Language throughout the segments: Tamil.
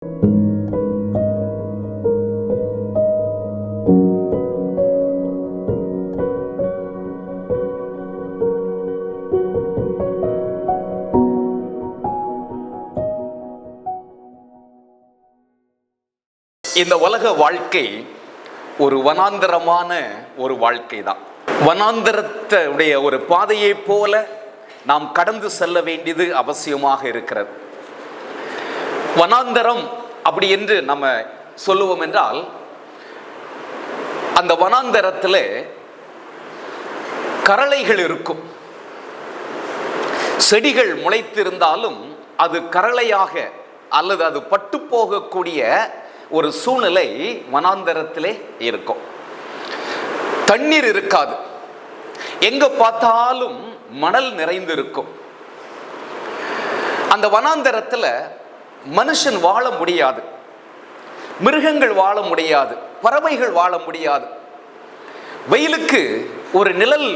இந்த உலக வாழ்க்கை ஒரு வனாந்தரமான ஒரு வாழ்க்கை தான். வனாந்தரத்துடைய ஒரு பாதையை போல நாம் கடந்து செல்ல வேண்டியது அவசியமாக இருக்கிறது. வனாந்தரம் அப்படி என்று நம்ம சொல்லுவோம் என்றால், அந்த வனாந்தரத்தில் கரளைகள் இருக்கும். செடிகள் முளைத்திருந்தாலும் அது கரளையாக அல்லது அது பட்டு போகக்கூடிய ஒரு சூழ்நிலை வனாந்தரத்திலே இருக்கும். தண்ணீர் இருக்காது, எங்க பார்த்தாலும் மணல் நிறைந்து இருக்கும். அந்த வனாந்தரத்தில் மனுஷன் வாழ முடியாது, மிருகங்கள் வாழ முடியாது, பறவைகள் வாழ முடியாது. வெயிலுக்கு ஒரு நிழல்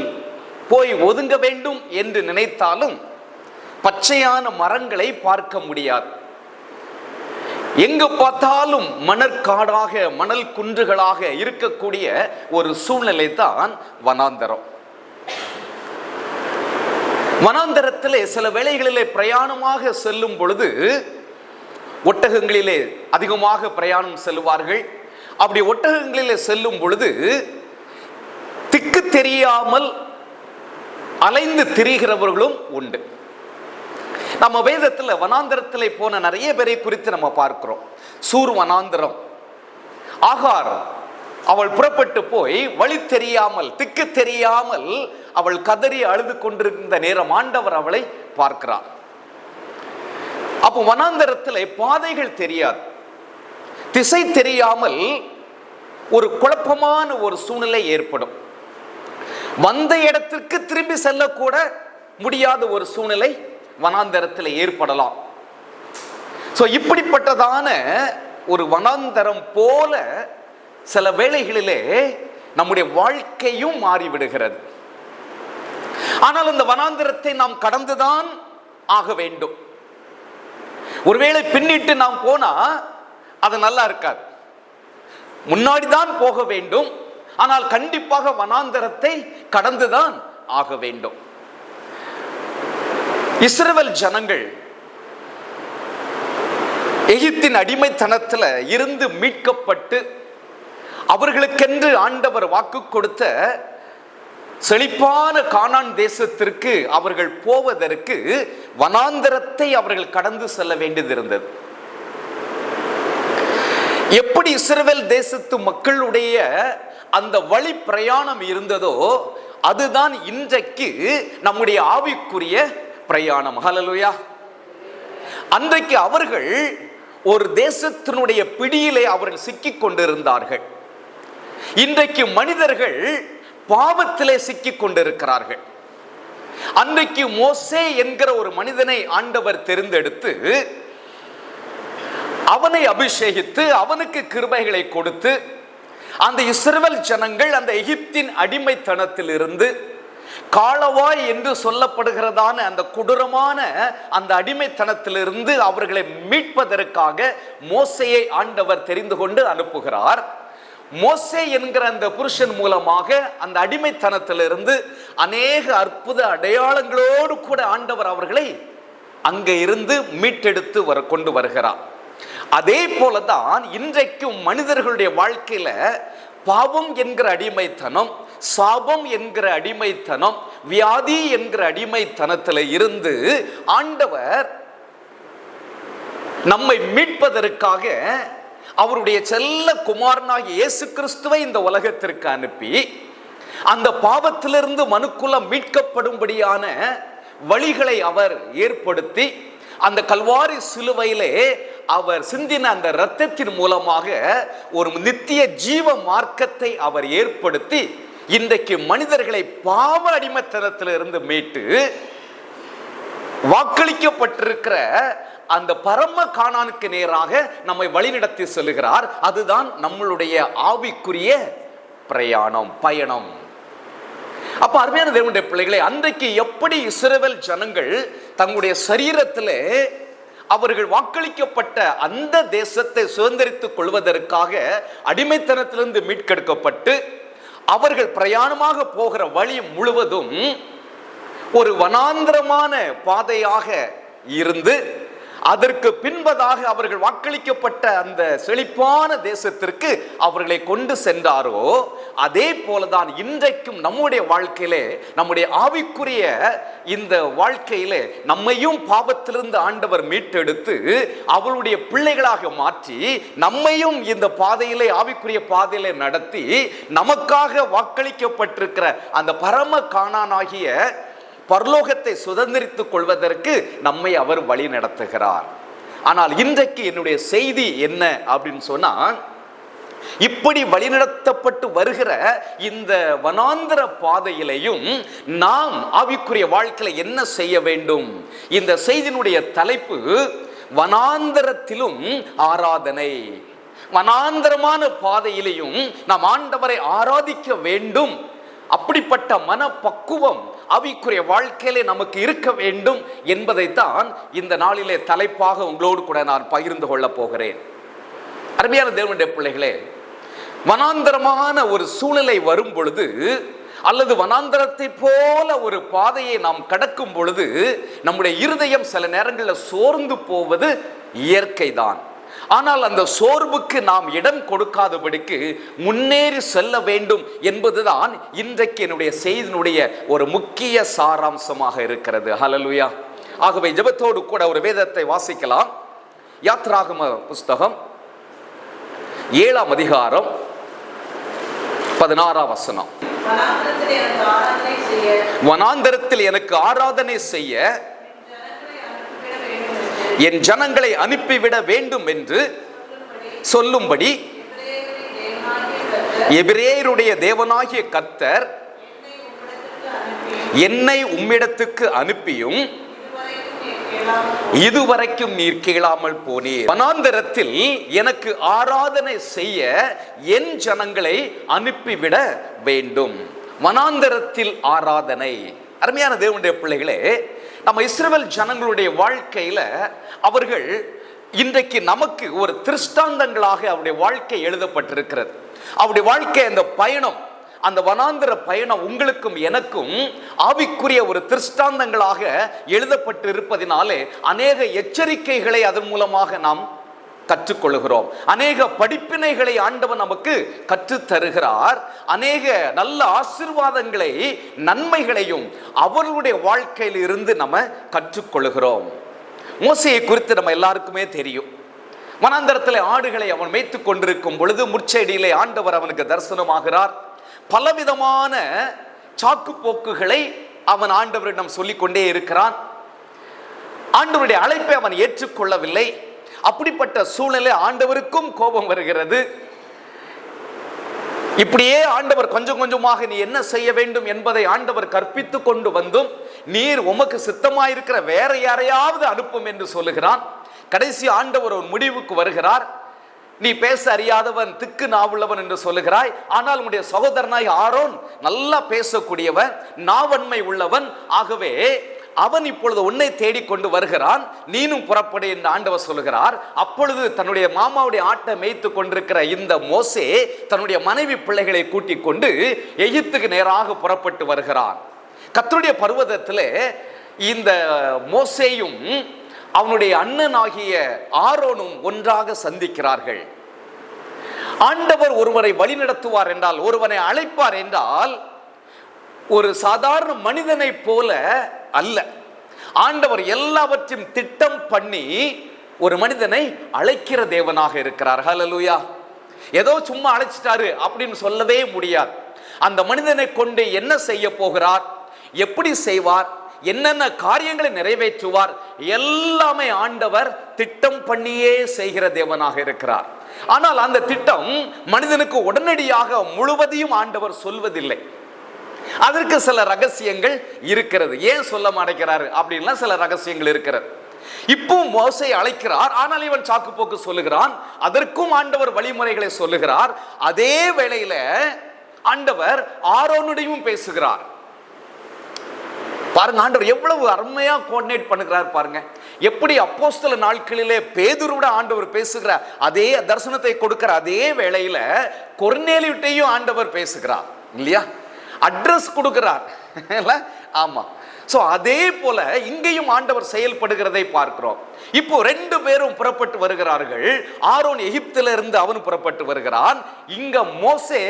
போய் ஒதுங்க வேண்டும் என்று நினைத்தாலும் பச்சையான மரங்களை பார்க்க முடியாது. எங்கு பார்த்தாலும் மணற்காடாக மணல் குன்றுகளாக இருக்கக்கூடிய ஒரு சூழ்நிலை தான் வனாந்தரம். வனாந்தரத்திலே சில வேளைகளிலே பிரயாணமாக செல்லும் பொழுது ஒட்டகங்களிலே அதிகமாக பிரயாணம் செல்வார்கள். அப்படி ஒட்டகங்களிலே செல்லும் பொழுது திக்கு தெரியாமல் அலைந்து திரிகிறவர்களும் உண்டு. நம்ம வேதத்தில் வனாந்தரத்தில் போன நிறைய பேரை குறித்து நம்ம பார்க்கிறோம். சூர் வனாந்தரம், ஆகார் அவள் புறப்பட்டு போய் வழி தெரியாமல் திக்கு தெரியாமல் அவள் கதறி அழுது கொண்டிருந்த நேரம் ஆண்டவர் அவளை பார்க்கிறார். அப்போ வனாந்தரத்தில் பாதைகள் தெரியாது, திசை தெரியாமல் ஒரு குழப்பமான ஒரு சூழ்நிலை ஏற்படும். வந்த இடத்திற்கு திரும்பி செல்லக்கூட முடியாத ஒரு சூழ்நிலை வனாந்தரத்தில் ஏற்படலாம். இப்படிப்பட்டதான ஒரு வனாந்தரம் போல சில வேளைகளிலே நம்முடைய வாழ்க்கையும் மாறிவிடுகிறது. ஆனால் இந்த வனாந்தரத்தை நாம் கடந்துதான் ஆக வேண்டும். ஒருவேளை பின்னிட்டு நாம் போனா அது நல்லா இருக்காது, முன்னாடி தான் போக வேண்டும். ஆனால் கண்டிப்பாக வனாந்தரத்தை கடந்துதான் ஆக வேண்டும். இஸ்ரவேல் ஜனங்கள் எகிப்தின் அடிமைத்தனத்தில் இருந்து மீட்கப்பட்டு அவர்களுக்கென்று ஆண்டவர் வாக்கு கொடுத்த செழிப்பான கானான் தேசத்திற்கு அவர்கள் போவதற்கு வனாந்தரத்தை அவர்கள் கடந்து செல்ல வேண்டியது இருந்தது. எப்படி இஸ்ரவேல் தேசத்து மக்களுடைய அந்த வழி பிரயாணம் இருந்ததோ அதுதான் இன்றைக்கு நம்முடைய ஆவிக்குரிய பிரயாணம். ஹல்லேலூயா. அன்றைக்கு அவர்கள் ஒரு தேசத்தினுடைய பிடியிலே அவர்கள் சிக்கிக் கொண்டிருந்தார்கள். இன்றைக்கு மனிதர்கள் பாவத்திலே சிக்கிக் கொண்டிருக்கிறார்கள். அன்றைக்கு மோசே என்கிற ஒரு மனிதனை ஆண்டவர் தெரிந்தெடுத்து அவனை அபிஷேகித்து அவனுக்கு கிருபைகளை கொடுத்து அந்த இஸ்ரவேல் ஜனங்கள் அந்த எகிப்தின் அடிமைத்தனத்தில் இருந்து காலவாய் என்று சொல்லப்படுகிறதான அந்த கொடூரமான அந்த அடிமைத்தனத்திலிருந்து அவர்களை மீட்பதற்காக மோசேயை ஆண்டவர் தெரிந்து கொண்டு அனுப்புகிறார். மோசே என்கிற அந்த புருஷன் மூலமாக அந்த அடிமைத்தனத்திலிருந்து அநேக அற்புத அடையாளங்களோடு கூட ஆண்டவர் அவர்களை அங்கே இருந்து மீட்டெடுத்து கொண்டு வருகிறார். அதே போலதான் இன்றைக்கும் மனிதர்களுடைய வாழ்க்கையில பாவம் என்கிற அடிமைத்தனம், சாபம் என்கிற அடிமைத்தனம், வியாதி என்கிற அடிமைத்தனத்தில் இருந்து ஆண்டவர் நம்மை மீட்பதற்காக அவருடைய செல்ல குமாரனாகிய இயேசு கிறிஸ்துவை இந்த உலகத்திற்கு அனுப்பி அந்த பாவத்திலிருந்து மனுக்குலம் மீட்கப்படும்படியான வழிகளை அவர் ஏற்படுத்தி அந்த கல்வாரி சிலுவையிலே அவர் சிந்தின அந்த இரத்தத்தின் மூலமாக ஒரு நித்திய ஜீவ மார்க்கத்தை அவர் ஏற்படுத்தி இன்றைக்கு மனிதர்களை பாவ அடிமைத்தனத்திலிருந்து மீட்டு வாக்களிக்கப்பட்டிருக்கிற அந்த பரம கானானுக்கு நேராக நம்மை வழிநடத்தி செல்கிறார். அதுதான் நம்மளுடைய ஆவிக்குரிய பிரயாணம், பயணம். அப்ப அருமையான தேவனுடைய பிள்ளைகளை, அன்றைக்கு எப்படி இஸ்ரவேல் ஜனங்கள் தங்களுடைய சரீரத்தில் அவர்கள் வாக்களிக்கப்பட்ட அந்த தேசத்தை சுதந்திரித்துக் கொள்வதற்காக அடிமைத்தனத்திலிருந்து மீட்கெடுக்கப்பட்டு அவர்கள் பிரயாணமாக போகிற வழி முழுவதும் ஒரு வனாந்திரமான பாதையாக இருந்து அதற்கு பின்பதாக அவர்கள் வாக்களிக்கப்பட்ட அந்த செழிப்பான தேசத்திற்கு அவர்களை கொண்டு சென்றாரோ, அதே போலதான் இன்றைக்கும் நம்முடைய வாழ்க்கையிலே, நம்முடைய ஆவிக்குரிய இந்த வாழ்க்கையிலே நம்மையும் பாவத்திலிருந்து ஆண்டவர் மீட்டெடுத்து அவருடைய பிள்ளைகளாக மாற்றி நம்மையும் இந்த பாதையிலே, ஆவிக்குரிய பாதையிலே நடத்தி நமக்காக வாக்களிக்கப்பட்டிருக்கிற அந்த பரம கானானாகிய பரலோகத்தை சுதந்திரித்துக் கொள்வதற்கு நம்மை அவர் வழி நடத்துகிறார். ஆனால் இன்றைக்கு என்னுடைய செய்தி என்ன அப்படின்னு சொன்னா, இப்படி வழிநடத்தப்பட்டு வருகிற இந்த வனாந்திர பாதையிலையும் நாம் ஆவிக்குரிய வாழ்க்கையில என்ன செய்ய வேண்டும்? இந்த செய்தியினுடைய தலைப்பு வனாந்திரத்திலும் ஆராதனை. வனாந்திரமான பாதையிலையும் நாம் ஆண்டவரை ஆராதிக்க வேண்டும். அப்படிப்பட்ட மனப்பக்குவம் ஆவிக்குரிய வாழ்க்கையிலே நமக்கு இருக்க வேண்டும் என்பதைத்தான் இந்த நாளிலே தலைப்பாக உங்களோடு கூட நான் பகிர்ந்து கொள்ள போகிறேன். அருமையான தேவனுடைய பிள்ளைகளே, வனாந்தரமான ஒரு சூழ்நிலை வரும் பொழுது அல்லது வனாந்தரத்தை போல ஒரு பாதையை நாம் கடக்கும் பொழுது நம்முடைய இருதயம் சில நேரங்களில் சோர்ந்து போவது இயற்கைதான். ஆனால் அந்த சோர்வுக்கு நாம் இடம் கொடுக்காதபடிக்கு முன்னேறி செல்ல வேண்டும் என்பதுதான் இன்றைக்கு என்னுடைய செய்தியினுடைய ஒரு முக்கிய சாராம்சமாக இருக்கிறது. ஹல்லேலூயா. ஆகவே ஜெபத்தோடு கூட ஒரு வேதத்தை வாசிக்கலாம். யாத்ராகம புஸ்தகம் 7ஆம் அதிகாரம் 16ஆம் வசனம். வனாந்தரத்தில் எனக்கு ஆராதனை செய்ய என் ஜனங்களை அனுப்பிவிட வேண்டும் என்று சொல்லும்படி எபிரேயருடைய தேவனாகிய கர்த்தர் என்னை உம்மிடத்துக்கு அனுப்பியும் இதுவரைக்கும் நீர் கேளாமல் போனீர். வனாந்தரத்தில் எனக்கு ஆராதனை செய்ய என் ஜனங்களை அனுப்பிவிட வேண்டும். வனாந்தரத்தில் ஆராதனை. அருமையான தேவனுடைய பிள்ளைகளே, நம்ம இஸ்ரவேல் ஜனங்களுடைய வாழ்க்கையில அவர்கள் இன்றைக்கு நமக்கு ஒரு திருஷ்டாந்தங்களாக அவருடைய வாழ்க்கை எழுதப்பட்டிருக்கிறது. அவருடைய வாழ்க்கை, அந்த பயணம், அந்த வனாந்திர பயணம் உங்களுக்கும் எனக்கும் ஆவிக்குரிய ஒரு திருஷ்டாந்தங்களாக எழுதப்பட்டு இருப்பதினாலே அநேக எச்சரிக்கைகளை அதன் மூலமாக நாம் கற்றுக்கொள்கிறோம். அநேக படிப்பினைகளை ஆண்டவன் நமக்கு கற்றுத் தருகிறார். அநேக நல்ல ஆசீர்வாதங்களை, நன்மைகளையும் அவர்களுடைய வாழ்க்கையில் இருந்து நம்ம கற்றுக்கொள்கிறோம். மோசேயை குறித்து நம்ம எல்லாருக்குமே தெரியும். வனாந்தரத்தில் ஆடுகளை அவன் மேய்த்து கொண்டிருக்கும் பொழுது முற்செடியிலே ஆண்டவர் அவனுக்கு தரிசனமாகிறார். பலவிதமான சாக்கு போக்குகளை அவன் ஆண்டவரிடம் சொல்லிக் கொண்டே இருக்கிறான். ஆண்டவருடைய அழைப்பை அவன் ஏற்றுக்கொள்ளவில்லை. அப்படிப்பட்ட சூழ்நிலை ஆண்டவருக்கும் கோபம் வருகிறது. இப்படியே ஆண்டவர் கொஞ்சம் கொஞ்சமாக நீ என்ன செய்ய வேண்டும் என்பதை ஆண்டவர் கற்பித்து கொண்டு வந்தும் நீர் உமக்கு சித்தமாயிருக்கிற வேற யாரையாவது அனுப்பும் என்று சொல்லுகிறான். கடைசி ஆண்டவர் ஒரு முடிவுக்கு வருகிறார். நீ பேச அறியாதவன், திக்கு நாவுள்ளவன் என்று சொல்லுகிறாய். ஆனால் உன்னுடைய சகோதரனாய் ஆரோன் நல்லா பேசக்கூடியவன், நாவன்மை உள்ளவன். ஆகவே அவன் இப்பொழுது உன்னை தேடிக்கொண்டு வருகிறான், நீனும் புறப்படு என்று ஆண்டவர் சொல்லுகிறார். அப்பொழுது தன்னுடைய மாமாவுடைய ஆட்டை மேய்த்து கொண்டிருக்கிற இந்த மோசே தன்னுடைய மனைவி பிள்ளைகளை கூட்டிக் கொண்டு எகிப்துக்கு நேராக புறப்பட்டு வருகிறான். கர்த்தருடைய பர்வதத்திலே இந்த மோசேயும் அவனுடைய அண்ணனாகிய ஆரோனும் ஒன்றாக சந்திக்கிறார்கள். ஆண்டவர் ஒருவரை வழி நடத்துவார் என்றால், ஒருவனை அழைப்பார் என்றால் ஒரு சாதாரண மனிதனை போல அல்ல. ஆண்டவர் எல்லாவற்றையும் திட்டம் பண்ணி ஒரு மனிதனை அழைக்கிற தேவனாக இருக்கிறார். ஹல்லேலூயா. ஏதோ சும்மா அழைச்சிட்டாரு அப்படின்னு சொல்லவே முடியாது. அந்த மனிதனை கொண்டு என்ன செய்ய போகிறார், எப்படி செய்வார், என்னென்ன காரியங்களை நிறைவேற்றுவார், எல்லாமே ஆண்டவர் திட்டம் பண்ணியே செய்கிற தேவனாக இருக்கிறார். ஆனால் அந்த திட்டம் மனிதனுக்கு உடனடியாக முழுவதையும் ஆண்டவர் சொல்வதில்லை. அதற்கு சில ரகசியங்கள் இருக்கிறது. ஏன் சொல்ல மாட்டேங்கிறாரு அப்படின்லாம் சில ரகசியங்கள் இருக்கிறது. இப்போ மோசே அழைக்கிறார், ஆனால் இவன் சாக்கு போக்கு சொல்லுகிறான். அதற்கும் ஆண்டவர் வழிமுறைகளை சொல்லுகிறார். அதே வேளையில ஆண்டவர் ஆரோனுடையும் பேசுகிறார். பாருங்க, ஆண்டவர் எவ்வளவு அருமையா கோஆர்டினேட் பண்ணுகிறார் பாருங்க. எப்படி அப்போஸ்தல நாட்களிலே பேதுருவோட ஆண்டவர் பேசுகிறார், அதே தரிசனத்தை கொடுக்கிற அதே வேளையில கொர்நேலியுட்டையும் ஆண்டவர் பேசுகிறார் இல்லையா, அட்ரஸ் கொடுக்கிறார். ஆமா. சோ அதே போல இங்கேயும் ஆண்டவர் செயல்படுகிறதை பார்க்கிறோம். இப்போ 2 பேரும் புறப்பட்டு வருகிறார்கள். ஆரோன் எகிப்திலிருந்து அவன் புறப்பட்டு வருகிறான். இங்க மோசே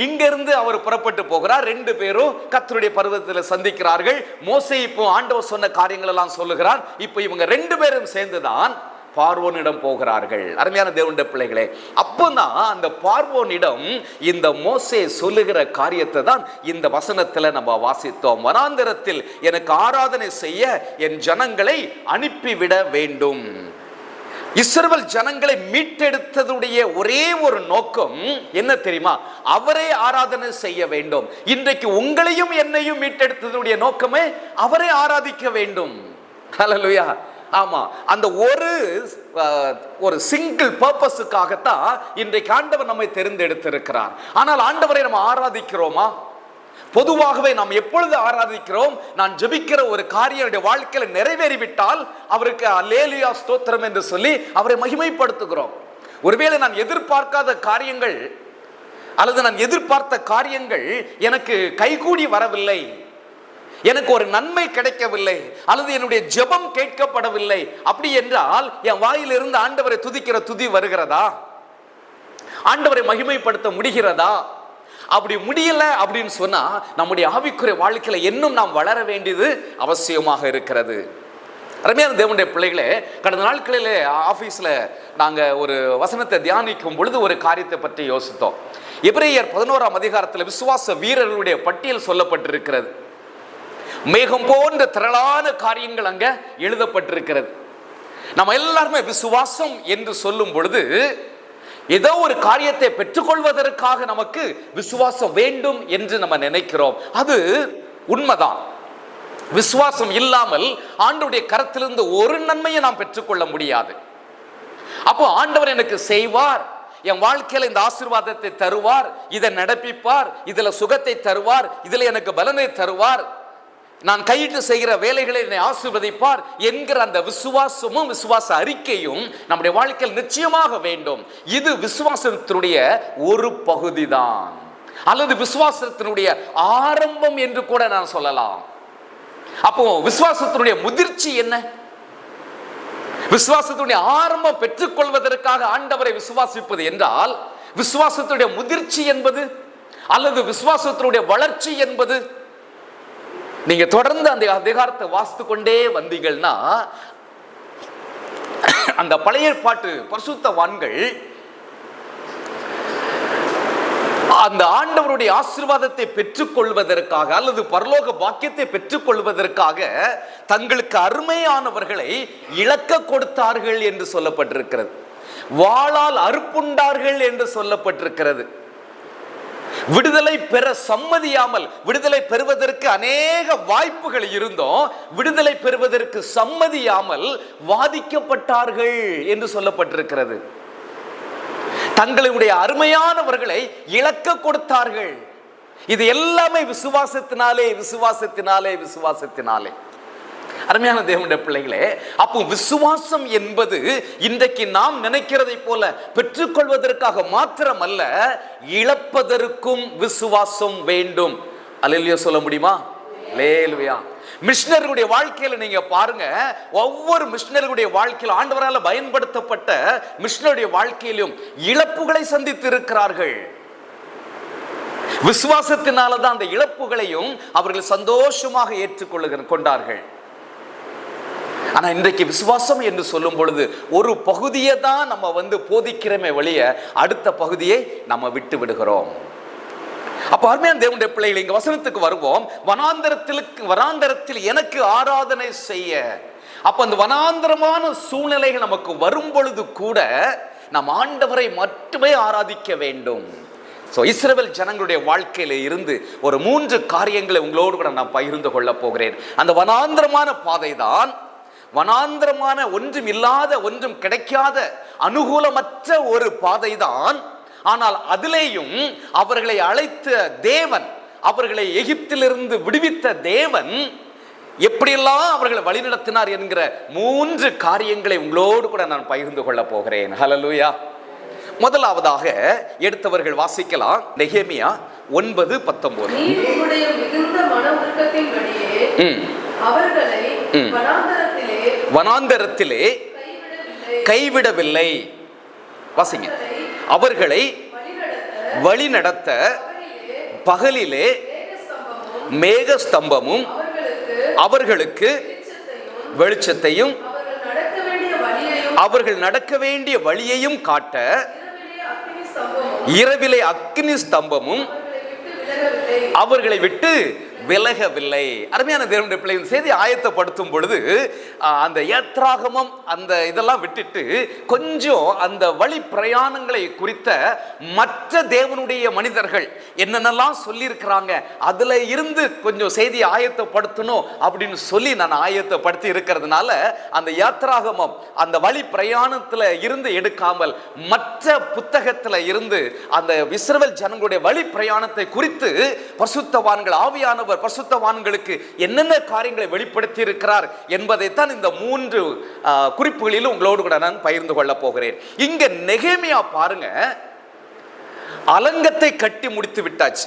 இங்க இருந்து அவர் புறப்பட்டு போகிறார். 2 பேரும் கர்த்தருடைய பர்வதத்தில் சந்திக்கிறார்கள். மோசே இப்போ ஆண்டவர் சொன்ன காரியங்கள் எல்லாம் சொல்லுகிறான். இப்போ இவங்க 2 பேரும் சேர்ந்துதான் பார்வோனிடம் போகிறார்கள். அருமையான தேவனுடைய பிள்ளைகளே, அப்போதான் அந்த பார்வோனிடம் இந்த மோசே சொல்லுகிற காரியத்தை தான் இந்த வசனத்துல நம்ம வாசித்தோம். வனாந்தரத்தில் எனக்கு ஆராதனை செய்ய என் ஜனங்களை அனுப்பிவிட வேண்டும். இஸ்ரவேல் ஜனங்களை மீட்டெடுத்ததுடைய ஒரே ஒரு நோக்கம் என்ன தெரியுமா? அவரே ஆராதனை செய்ய வேண்டும். இன்றைக்கு உங்களையும் என்னையும் மீட்டெடுத்ததுடைய நோக்கமே அவரே ஆராதிக்க வேண்டும். ஹல்லேலூயா. ஆமா, அந்த ஒரு சிங்கிள் பர்பஸுக்காகத்தான் இன்றைக்கு ஆண்டவர் நம்மை தெரிந்தெடுத்திருக்கிறார். ஆனால் ஆண்டவரை நம்ம ஆராதிக்கிறோமா? பொதுவாகவே நாம் எப்பொழுது ஆராதிக்கிறோம்? நான் ஜெபிக்கிற ஒரு காரியம் வாழ்க்கையில நிறைவேறிவிட்டால் அவருக்கு அல்லேலூயா ஸ்தோத்திரம் என்று சொல்லி அவரை மகிமைப்படுத்துகிறோம். ஒருவேளை நான் எதிர்பார்க்காத காரியங்கள் அல்லது நான் எதிர்பார்த்த காரியங்கள் எனக்கு கைகூடி வரவில்லை, எனக்கு ஒரு நன்மை கிடைக்கவில்லை, அல்லது என்னுடைய ஜெபம் கேட்கப்படவில்லை, அப்படி என்றால் என் வாயிலிருந்து ஆண்டவரை துதிக்கிற துதி வருகிறதா? ஆண்டவரை மகிமைப்படுத்த முடிகிறதா? அப்படி முடியல அப்படின்னு சொன்னா நம்முடைய ஆவிக்குரிய வாழ்க்கையில இன்னும் நாம் வளர வேண்டியது அவசியமாக இருக்கிறது. அருமையான தேவனுடைய பிள்ளைகளே, கடந்த நாட்களிலே ஆபீஸ்ல நாங்க ஒரு வசனத்தை தியானிக்கும் பொழுது ஒரு காரியத்தை பற்றி யோசித்தோம். எபிரேயர் 11ஆம் அதிகாரத்தில் விசுவாச வீரர்களுடைய பட்டியல் சொல்லப்பட்டிருக்கிறது. மேகம் போன்ற திரளான காரியங்கள் அங்க எழுதப்பட்டிருக்கிறது. நம்ம எல்லாருமே விசுவாசம் என்று சொல்லும் பொழுது ஏதோ ஒரு காரியத்தை பெற்றுக்கொள்வதற்காக நமக்கு விசுவாசம் வேண்டும் என்று நம்ம நினைக்கிறோம். அது உண்மைதான். விசுவாசம் இல்லாமல் ஆண்டவருடைய கரத்திலிருந்து ஒரு நன்மையை நாம் பெற்றுக்கொள்ள முடியாது. அப்போ ஆண்டவர் எனக்கு செய்வார், என் வாழ்க்கையில இந்த ஆசீர்வாதத்தை தருவார், இதை நடப்பிப்பார், இதுல சுகத்தை தருவார், இதுல எனக்கு பலனை தருவார், நான் கையிட்டு செய்கிற வேலைகளை என்னை ஆசீர்வதிப்பார் என்கிற அந்த விசுவாசமும் விசுவாச அறிக்கையும் நம்முடைய வாழ்க்கையில் நிச்சயமாக வேண்டும். இது விசுவாசத்தினுடைய ஒரு பகுதி தான், அல்லது விசுவாசத்தினுடைய ஆரம்பம் என்று கூட நான் சொல்லலாம். அப்போ விசுவாசத்தினுடைய முதிர்ச்சி என்ன? விசுவாசத்தினுடைய ஆரம்பம் பெற்றுக்கொள்வதற்காக ஆண்டவரை விசுவாசிப்பது என்றால் விசுவாசத்தினுடைய முதிர்ச்சி என்பது அல்லது விசுவாசத்தினுடைய வளர்ச்சி என்பது, நீங்க தொடர்ந்து அந்த அதிகாரத்தை வாசித்து கொண்டே வந்தீங்கன்னா அந்த பழைய ஏற்பாட்டு பரிசுத்தவான்கள் அந்த ஆண்டவருடைய ஆசீர்வாதத்தை பெற்றுக்கொள்வதற்காக அல்லது பரலோக பாக்கியத்தை பெற்றுக்கொள்வதற்காக தங்களுக்கு அருமையானவர்களை இழக்க கொடுத்தார்கள் என்று சொல்லப்பட்டிருக்கிறது. வாளால் அறுப்புண்டார்கள் என்று சொல்லப்பட்டிருக்கிறது. விடுதலை பெற சம்மதியாமல், விடுதலை பெறுவதற்கு அநேக வாய்ப்புகள் இருந்தும் விடுதலை பெறுவதற்கு சம்மதியாமல் வாதிக்கப்பட்டார்கள் என்று சொல்லப்பட்டிருக்கிறது. தங்களுடைய அருமையானவர்களை இழக்க கொடுத்தார்கள். இது எல்லாமே விசுவாசத்தினாலே விசுவாசத்தினாலே விசுவாசத்தினாலே. அருமையான தேவனுடைய பிள்ளைகளே, அப்போ விசுவாசம் என்பது இன்றைக்கு நாம் நினைக்கிறதை போல பெற்றுக்கொள்வதற்காக மாத்திரமல்ல, இழப்பதற்கும் விசுவாசம் வேண்டும். அல்லேலூயா சொல்ல முடியுமா? அல்லேலூயா. மிஷனரியுடைய வாழ்க்கையில நீங்க பாருங்க, ஒவ்வொரு மிஷனரியுடைய வாழ்க்கையில் ஆண்டவரால் பயன்படுத்தப்பட்ட மிஷனரியுடைய வாழ்க்கையிலும் இழப்புகளை சந்தித்து இருக்கிறார்கள். விசுவாசத்தினாலதான் அந்த இழப்புகளையும் அவர்கள் சந்தோஷமாக ஏற்றுக்கொண்டார்கள். ஆனா இன்றைக்கு விசுவாசம் என்று சொல்லும் பொழுது ஒரு பகுதியை தான் நம்ம போதிக்கிறோமே வெளிய அடுத்த பகுதியை நம்ம விட்டு விடுகிறோம். அப்ப அருமையான தேவனுடைய பிள்ளைகள், இங்க வசனத்துக்கு வருவோம். வனாந்தரத்தில் எனக்கு ஆராதனை செய்ய. அப்ப அந்த வனாந்தரமான சூழ்நிலைகள் நமக்கு வரும் பொழுது கூட நாம் ஆண்டவரை மட்டுமே ஆராதிக்க வேண்டும். இஸ்ரவேல் ஜனங்களுடைய வாழ்க்கையில இருந்து ஒரு 3 காரியங்களை உங்களோடு கூட நான் பகிர்ந்து கொள்ள போகிறேன். அந்த வனாந்தரமான பாதை தான், வனாந்தரமான ஒன்றும் இல்லாத ஒன்றும் கிடைக்காத அனுகூலமற்ற ஒரு பாதை தான். ஆனால் அதிலேயும் அவர்களை அழைத்த தேவன், அவர்களை எகிப்திலிருந்து விடுவித்த தேவன் எப்படியெல்லாம் அவர்களை வழிநடத்தினார் என்கிற 3 காரியங்களை உங்களோடு கூட நான் பகிர்ந்து கொள்ள போகிறேன். ஹல்லேலூயா. முதலாவதாக எடுத்தவர்கள் வாசிக்கலாம். நெகேமியா 9:19. வனாந்தரத்திலே கைவிடவில்லை. வாசிங்க. அவர்களை வழிநடத்த பகலிலே மேகஸ்தம்பமும் அவர்களுக்கு வெளிச்சத்தையும் அவர்கள் நடக்க வேண்டிய வழியையும் காட்ட இரவிலே அக்னி ஸ்தம்பமும் அவர்களை விட்டு விலகவில்லை. அருமையான தேவனுடைய பிள்ளைகள், செய்தி ஆயத்தப்படுத்தும் பொழுது அந்த யாத்ராகமம் அந்த இதெல்லாம் விட்டுட்டு கொஞ்சம் அந்த வழி பிரயாணங்களை குறித்த மற்ற தேவனுடைய மனிதர்கள் என்னென்னலாம் சொல்லியிருக்கிறாங்க அதுல இருந்து கொஞ்சம் செய்தியை ஆயத்தப்படுத்தணும் அப்படின்னு சொல்லி நான் ஆயத்தப்படுத்தி இருக்கிறதுனால அந்த யாத்ராகமம் அந்த வழி பிரயாணத்துல இருந்து எடுக்காமல் மற்ற புத்தகத்துல இருந்து அந்த இஸ்ரவேல் ஜனங்களுடைய வழி பிரயாணத்தை குறித்து பரிசுத்தவான்கள் ஆவியானவர் பரிசுத்தவான்களுக்கு என்னென்ன காரியங்களை வெளிப்படுத்தி இருக்கிறார் என்பதைத்தான் இந்த 3 குறிப்புகளில் உங்களோடு கூட நான் பகிர்ந்து கொள்ள போகிறேன். இங்க நெகேமியா பாருங்க, அலங்கத்தை கட்டி முடித்து விட்டாச்சு.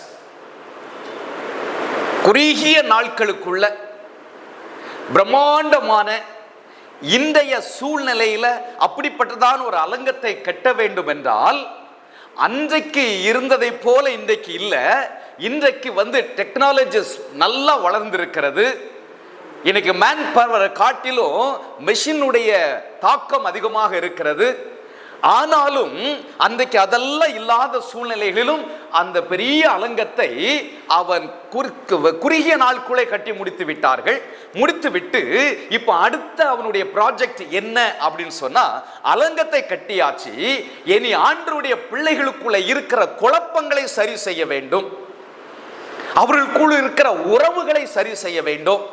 குறுகிய நாட்களுக்குள்ள பிரம்மாண்டமான இன்றைய சூழ்நிலையில அப்படிப்பட்டதான ஒரு அலங்கத்தை கட்ட வேண்டும் என்றால் அன்றைக்கு இருந்ததை போல இன்றைக்கு இல்லை. இன்றைக்கு டெக்னாலஜிஸ் நல்லா வளர்ந்திருக்கிறது. இன்னைக்கு மேன் பவர் காட்டிலும் மெஷினுடைய தாக்கம் அதிகமாக இருக்கிறது. ஆனாலும் அன்றைக்கு அதெல்லாம் இல்லாத சூழ்நிலைகளிலும் அந்த பெரிய அலங்கத்தை அவன் குறுகிய நாளுக்குள்ளே கட்டி முடித்து விட்டார்கள். முடித்துவிட்டு இப்ப அடுத்த அவனுடைய ப்ராஜெக்ட் என்ன அப்படின்னு சொன்னா, அலங்கத்தை கட்டியாச்சு, இனி ஆண்டவருடைய பிள்ளைகளுக்குள்ள இருக்கிற குழப்பங்களை சரி செய்ய வேண்டும், அவர்களுக்குள் இருக்கிற உறவுகளை சரி செய்ய வேண்டும்,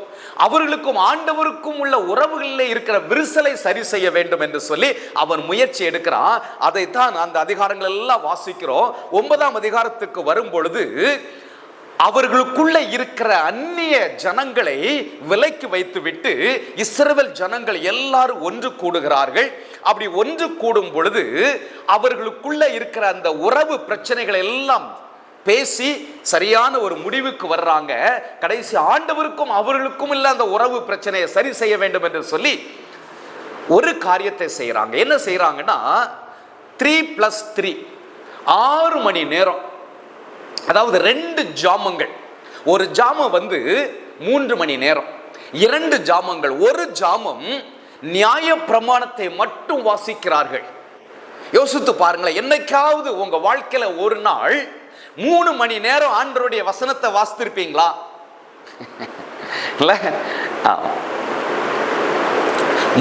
அவர்களுக்கும் ஆண்டவருக்கும் உள்ள உறவுகளிலே இருக்கிற விரிசலை சரி செய்ய வேண்டும் என்று சொல்லி அவன் முயற்சி எடுக்கிறான். அதைத்தான் அந்த அதிகாரங்கள் எல்லாம் வாசிக்கிறோம். 9ஆம் அதிகாரத்துக்கு வரும் பொழுது அவர்களுக்குள்ள இருக்கிற அந்நிய ஜனங்களை விலைக்கு வைத்துவிட்டு இஸ்ரவேல் ஜனங்கள் எல்லாரும் ஒன்று கூடுகிறார்கள். அப்படி ஒன்று கூடும் பொழுது அவர்களுக்குள்ள இருக்கிற அந்த உறவு பிரச்சனைகள் எல்லாம் பேசி சரியான ஒரு முடிவுக்கு வர்றாங்க. கடைசி ஆண்டவருக்கும் அவர்களுக்கும் இல்ல அந்த உறவு பிரச்சனையை சரி செய்ய வேண்டும் என்று சொல்லி ஒரு காரியத்தை செய்யறாங்க. என்ன செய்யறாங்கன்னா 3+3 6 மணி நேரம், அதாவது 2 ஜாமங்கள். ஒரு ஜாமம் 3 மணி நேரம், 2 ஜாமங்கள். ஒரு ஜாமம் நியாய பிரமாணத்தை மட்டும் வாசிக்கிறார்கள். யோசித்து பாருங்களேன், என்னைக்காவது உங்க வாழ்க்கையில ஒரு நாள் 3 மணி நேரம் ஆண்டவருடைய வசனத்தை வாசித்திருப்பீங்களா? இல்ல,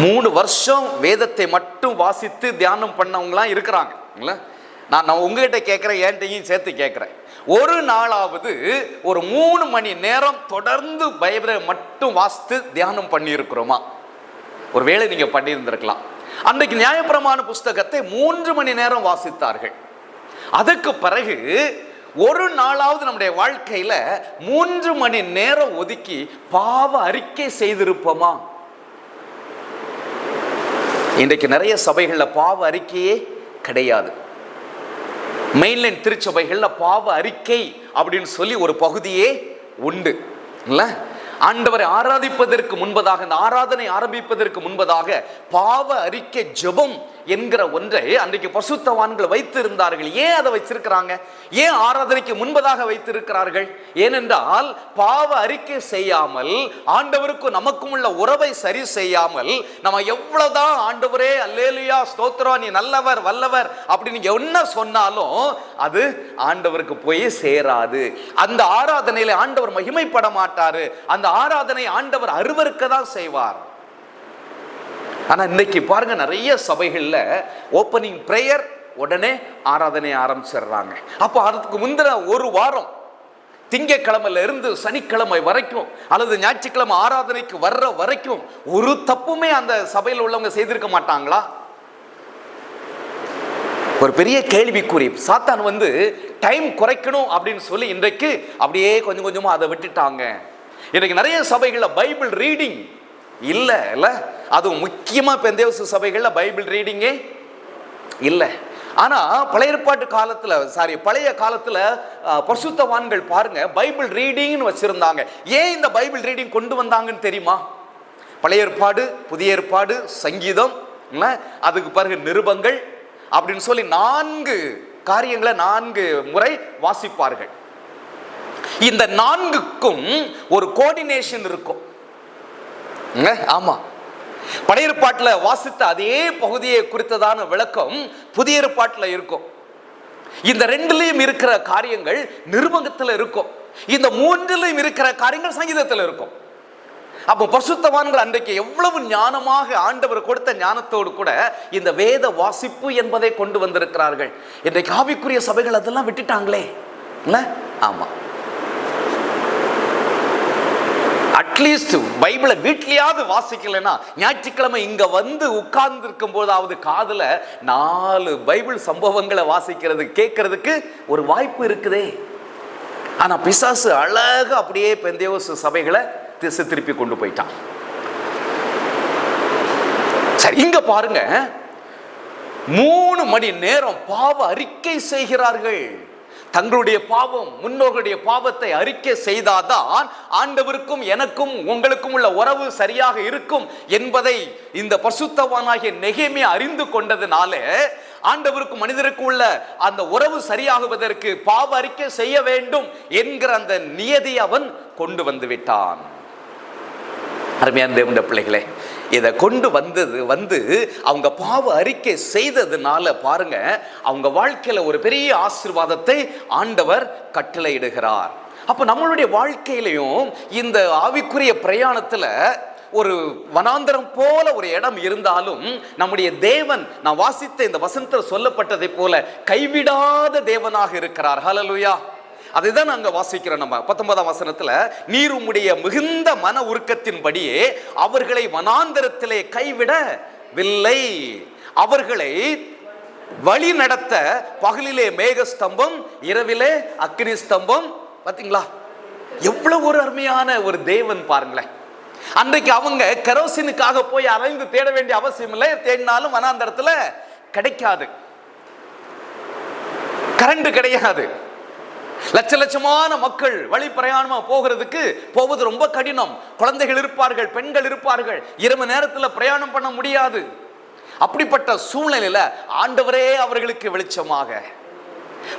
3 வருஷம் வேதத்தை மட்டும் வாசித்து தியானம் பண்ணவங்களாம் இருக்கிறாங்க. நான் உங்ககிட்ட கேட்கிறேன், என்கிட்டையும் சேர்த்து கேட்கிறேன், ஒரு நாளாவது ஒரு 3 மணி நேரம் தொடர்ந்து பைபிளை மட்டும் வாசித்து தியானம் பண்ணி இருக்கிறோமா? ஒருவேளை நீங்க பண்ணியிருந்திருக்கலாம். அன்றைக்கு நியாயப்பிரமாண புஸ்தகத்தை 3 மணி நேரம் வாசித்தார்கள். அதுக்கு பிறகு ஒரு நாளாவது நம்முடைய வாழ்க்கையில 3 மணி நேரம் ஒதுக்கி பாவ அறிக்கை செய்திருப்போமா? இன்றைக்கு நிறைய சபைகள்ல பாவ அறிக்கையே கிடையாது. மெயின்லைன் திருச்சபைகள்ல பாவ அறிக்கை அப்படின்னு சொல்லி ஒரு பகுதியே உண்டு இல்ல? ஆண்டவரை ஆராதிப்பதற்கு முன்பதாக, இந்த ஆராதனை ஆரம்பிப்பதற்கு முன்பதாக பாவ அறிக்கை ஜெபம் என்கிற ஒன்றை அன்றைக்கு பரிசுத்தவான்கள் வைத்திருந்தார்கள். ஏன் அதை வச்சிருக்கிறாங்க? ஏன் ஆராதனைக்கு முன்பதாக வைத்திருக்கிறார்கள்? ஏனென்றால் பாவ அறிக்கை செய்யாமல், ஆண்டவருக்கும் நமக்கும் உள்ள உறவை சரி செய்யாமல், நம்ம எவ்வளவுதான் ஆண்டவரே அல்லேலூயா ஸ்தோத்திரம் நீ நல்லவர் வல்லவர் அப்படின்னு என்ன சொன்னாலும் அது ஆண்டவருக்கு போய் சேராது. அந்த ஆராதனையில ஆண்டவர் மகிமைப்பட மாட்டாரு. அந்த ஆராதனை ஆண்டவர் அருவருக்க தான் செய்வார். ஆனா இன்னைக்கு பாருங்க, நிறைய சபைகள்ல ஓப்பனிங் பிரேயர் உடனே ஆராதனை ஆரம்பிச்சிடுறாங்க. அப்போ அதுக்கு முந்தின ஒரு வாரம் திங்கட்கிழமையில இருந்து சனிக்கிழமை வரைக்கும் அல்லது ஞாயிற்றுக்கிழமை ஆராதனைக்கு வர்ற வரைக்கும் ஒரு தப்புமே அந்த சபையில் உள்ளவங்க செய்திருக்க மாட்டாங்களா? ஒரு பெரிய கேள்விக்குறி. சாத்தான் டைம் குறைக்கணும் அப்படின்னு சொல்லி இன்றைக்கு அப்படியே கொஞ்சம் கொஞ்சமா அதை விட்டுட்டாங்க. இன்னைக்கு நிறைய சபைகளில் பைபிள் ரீடிங் இல்லை இல்ல, அதுவும் முக்கியமா பெந்தேகோஸ்து சபைகளில் பைபிள் ரீடிங்கே இல்லை. ஆனா பழைய ஏற்பாட்டு காலத்துல பழைய காலத்துல பரிசுத்தவான்கள் பாருங்க பைபிள் ரீடிங்னு வச்சிருந்தாங்க. ஏன் இந்த பைபிள் ரீடிங் கொண்டு வந்தாங்கன்னு தெரியுமா? பழைய ஏற்பாடு, புதிய ஏற்பாடு, சங்கீதம், அதுக்கு பிறகு நிருபங்கள் அப்படின்னு சொல்லி 4 காரியங்களை 4 முறை வாசிப்பார்கள். இந்த 4க்கும் ஒரு கோஆர்டினேஷன் இருக்கும். ஆமா, பழைய ஏற்பாட்டில் வாசித்த அதே பகுதியை குறித்ததான விளக்கம் புதிய ஏற்பாட்டில் இருக்கும். இந்த 2லையும் இருக்கிற காரியங்கள் நிருபத்தில் இருக்கும். இந்த 3லையும் இருக்கிற காரியங்கள் சங்கீதத்தில் இருக்கும். அப்போ பரிசுத்தவான்கள் அன்றைக்கு எவ்வளவு ஞானமாக ஆண்டவர் கொடுத்த ஞானத்தோடு கூட இந்த வேத வாசிப்பு என்பதை கொண்டு வந்திருக்கிறார்கள். இன்றைக்கு ஆவிக்குரிய சபைகள் அதெல்லாம் விட்டுட்டாங்களே. ஆமா, அட்லீஸ்ட் பைபிளை வீட்லயாவது வாசிக்கலன்னா ஞாயிற்றுக்கிழமை இங்க வந்து உட்கார்ந்து இருக்கும் போதாவது காதுல 4 பைபிள் சம்பவங்களை வாசிக்கிறது கேட்கறதுக்கு ஒரு வாய்ப்பு இருக்குதே. ஆனா பிசாசு அழகா அப்படியே பெந்தேகோஸ்து சபைகளை திசை திருப்பி கொண்டு போயிட்டான். சரி, இங்க பாருங்க 3 மணி நேரம் பாவ அறிக்கை செய்கிறார்கள். தங்களுடைய பாவம், முன்னோர்களுடைய பாவத்தை அறிக்கை செய்தாதான் ஆண்டவருக்கும் எனக்கும் உங்களுக்கும் உள்ள உறவு சரியாக இருக்கும் என்பதை இந்த பரிசுத்தவானாகிய நெகேமியா அறிந்து கொண்டதுனால ஆண்டவருக்கும் மனிதருக்கு உள்ள அந்த உறவு சரியாகுவதற்கு பாவ அறிக்கை செய்ய வேண்டும் என்கிற அந்த நியதி அவன் கொண்டு வந்து விட்டான். அருமையான தேவனுடைய பிள்ளைகளே, இதை கொண்டு வந்து அவங்க பாவ அறிக்கை செய்ததுனால பாருங்க அவங்க வாழ்க்கையில ஒரு பெரிய ஆசீர்வாதத்தை ஆண்டவர் கட்டளையிடுகிறார். அப்ப நம்மளுடைய வாழ்க்கையிலையும் இந்த ஆவிக்குரிய பிரயாணத்துல ஒரு வனாந்தரம் போல ஒரு இடம் இருந்தாலும் நம்முடைய தேவன், நான் வாசித்த இந்த வசனத்தில் சொல்லப்பட்டதை போல கைவிடாத தேவனாக இருக்கிறார். ஹல்லேலூயா. அதுதான் நாங்க வாசிக்கிறோம். நம்ம 19ஆம் வசனத்துல, நீர் உம்முடைய மிகுந்த மன உருக்கத்தின்படியே அவர்களை வனாந்தரத்திலே கைவிடவில்லை, அவர்களை வழி நடத்த பகலிலே மேக ஸ்தம்பம், இரவிலே அக்னி ஸ்தம்பம். பாத்தீங்களா எவ்வளவு ஒரு அருமையான ஒரு தேவன் பாருங்களேன். அன்றைக்கு அவங்க கெரோசினுக்காக போய் அலைந்து தேட வேண்டிய அவசியம் இல்லை. தேடினாலும் வனாந்தரத்துல கிடைக்காது, கரண்ட் கிடையாது. லட்ச லட்சமான மக்கள் வழி பிரயாணமா போவது ரொம்ப கடினம். குழந்தைகள் இருப்பார்கள், பெண்கள் இருப்பார்கள், இரவு நேரத்தில் பிரயாணம் பண்ண முடியாது. அப்படிப்பட்ட சூழ்நிலையில ஆண்டவரே அவர்களுக்கு வெளிச்சமாக,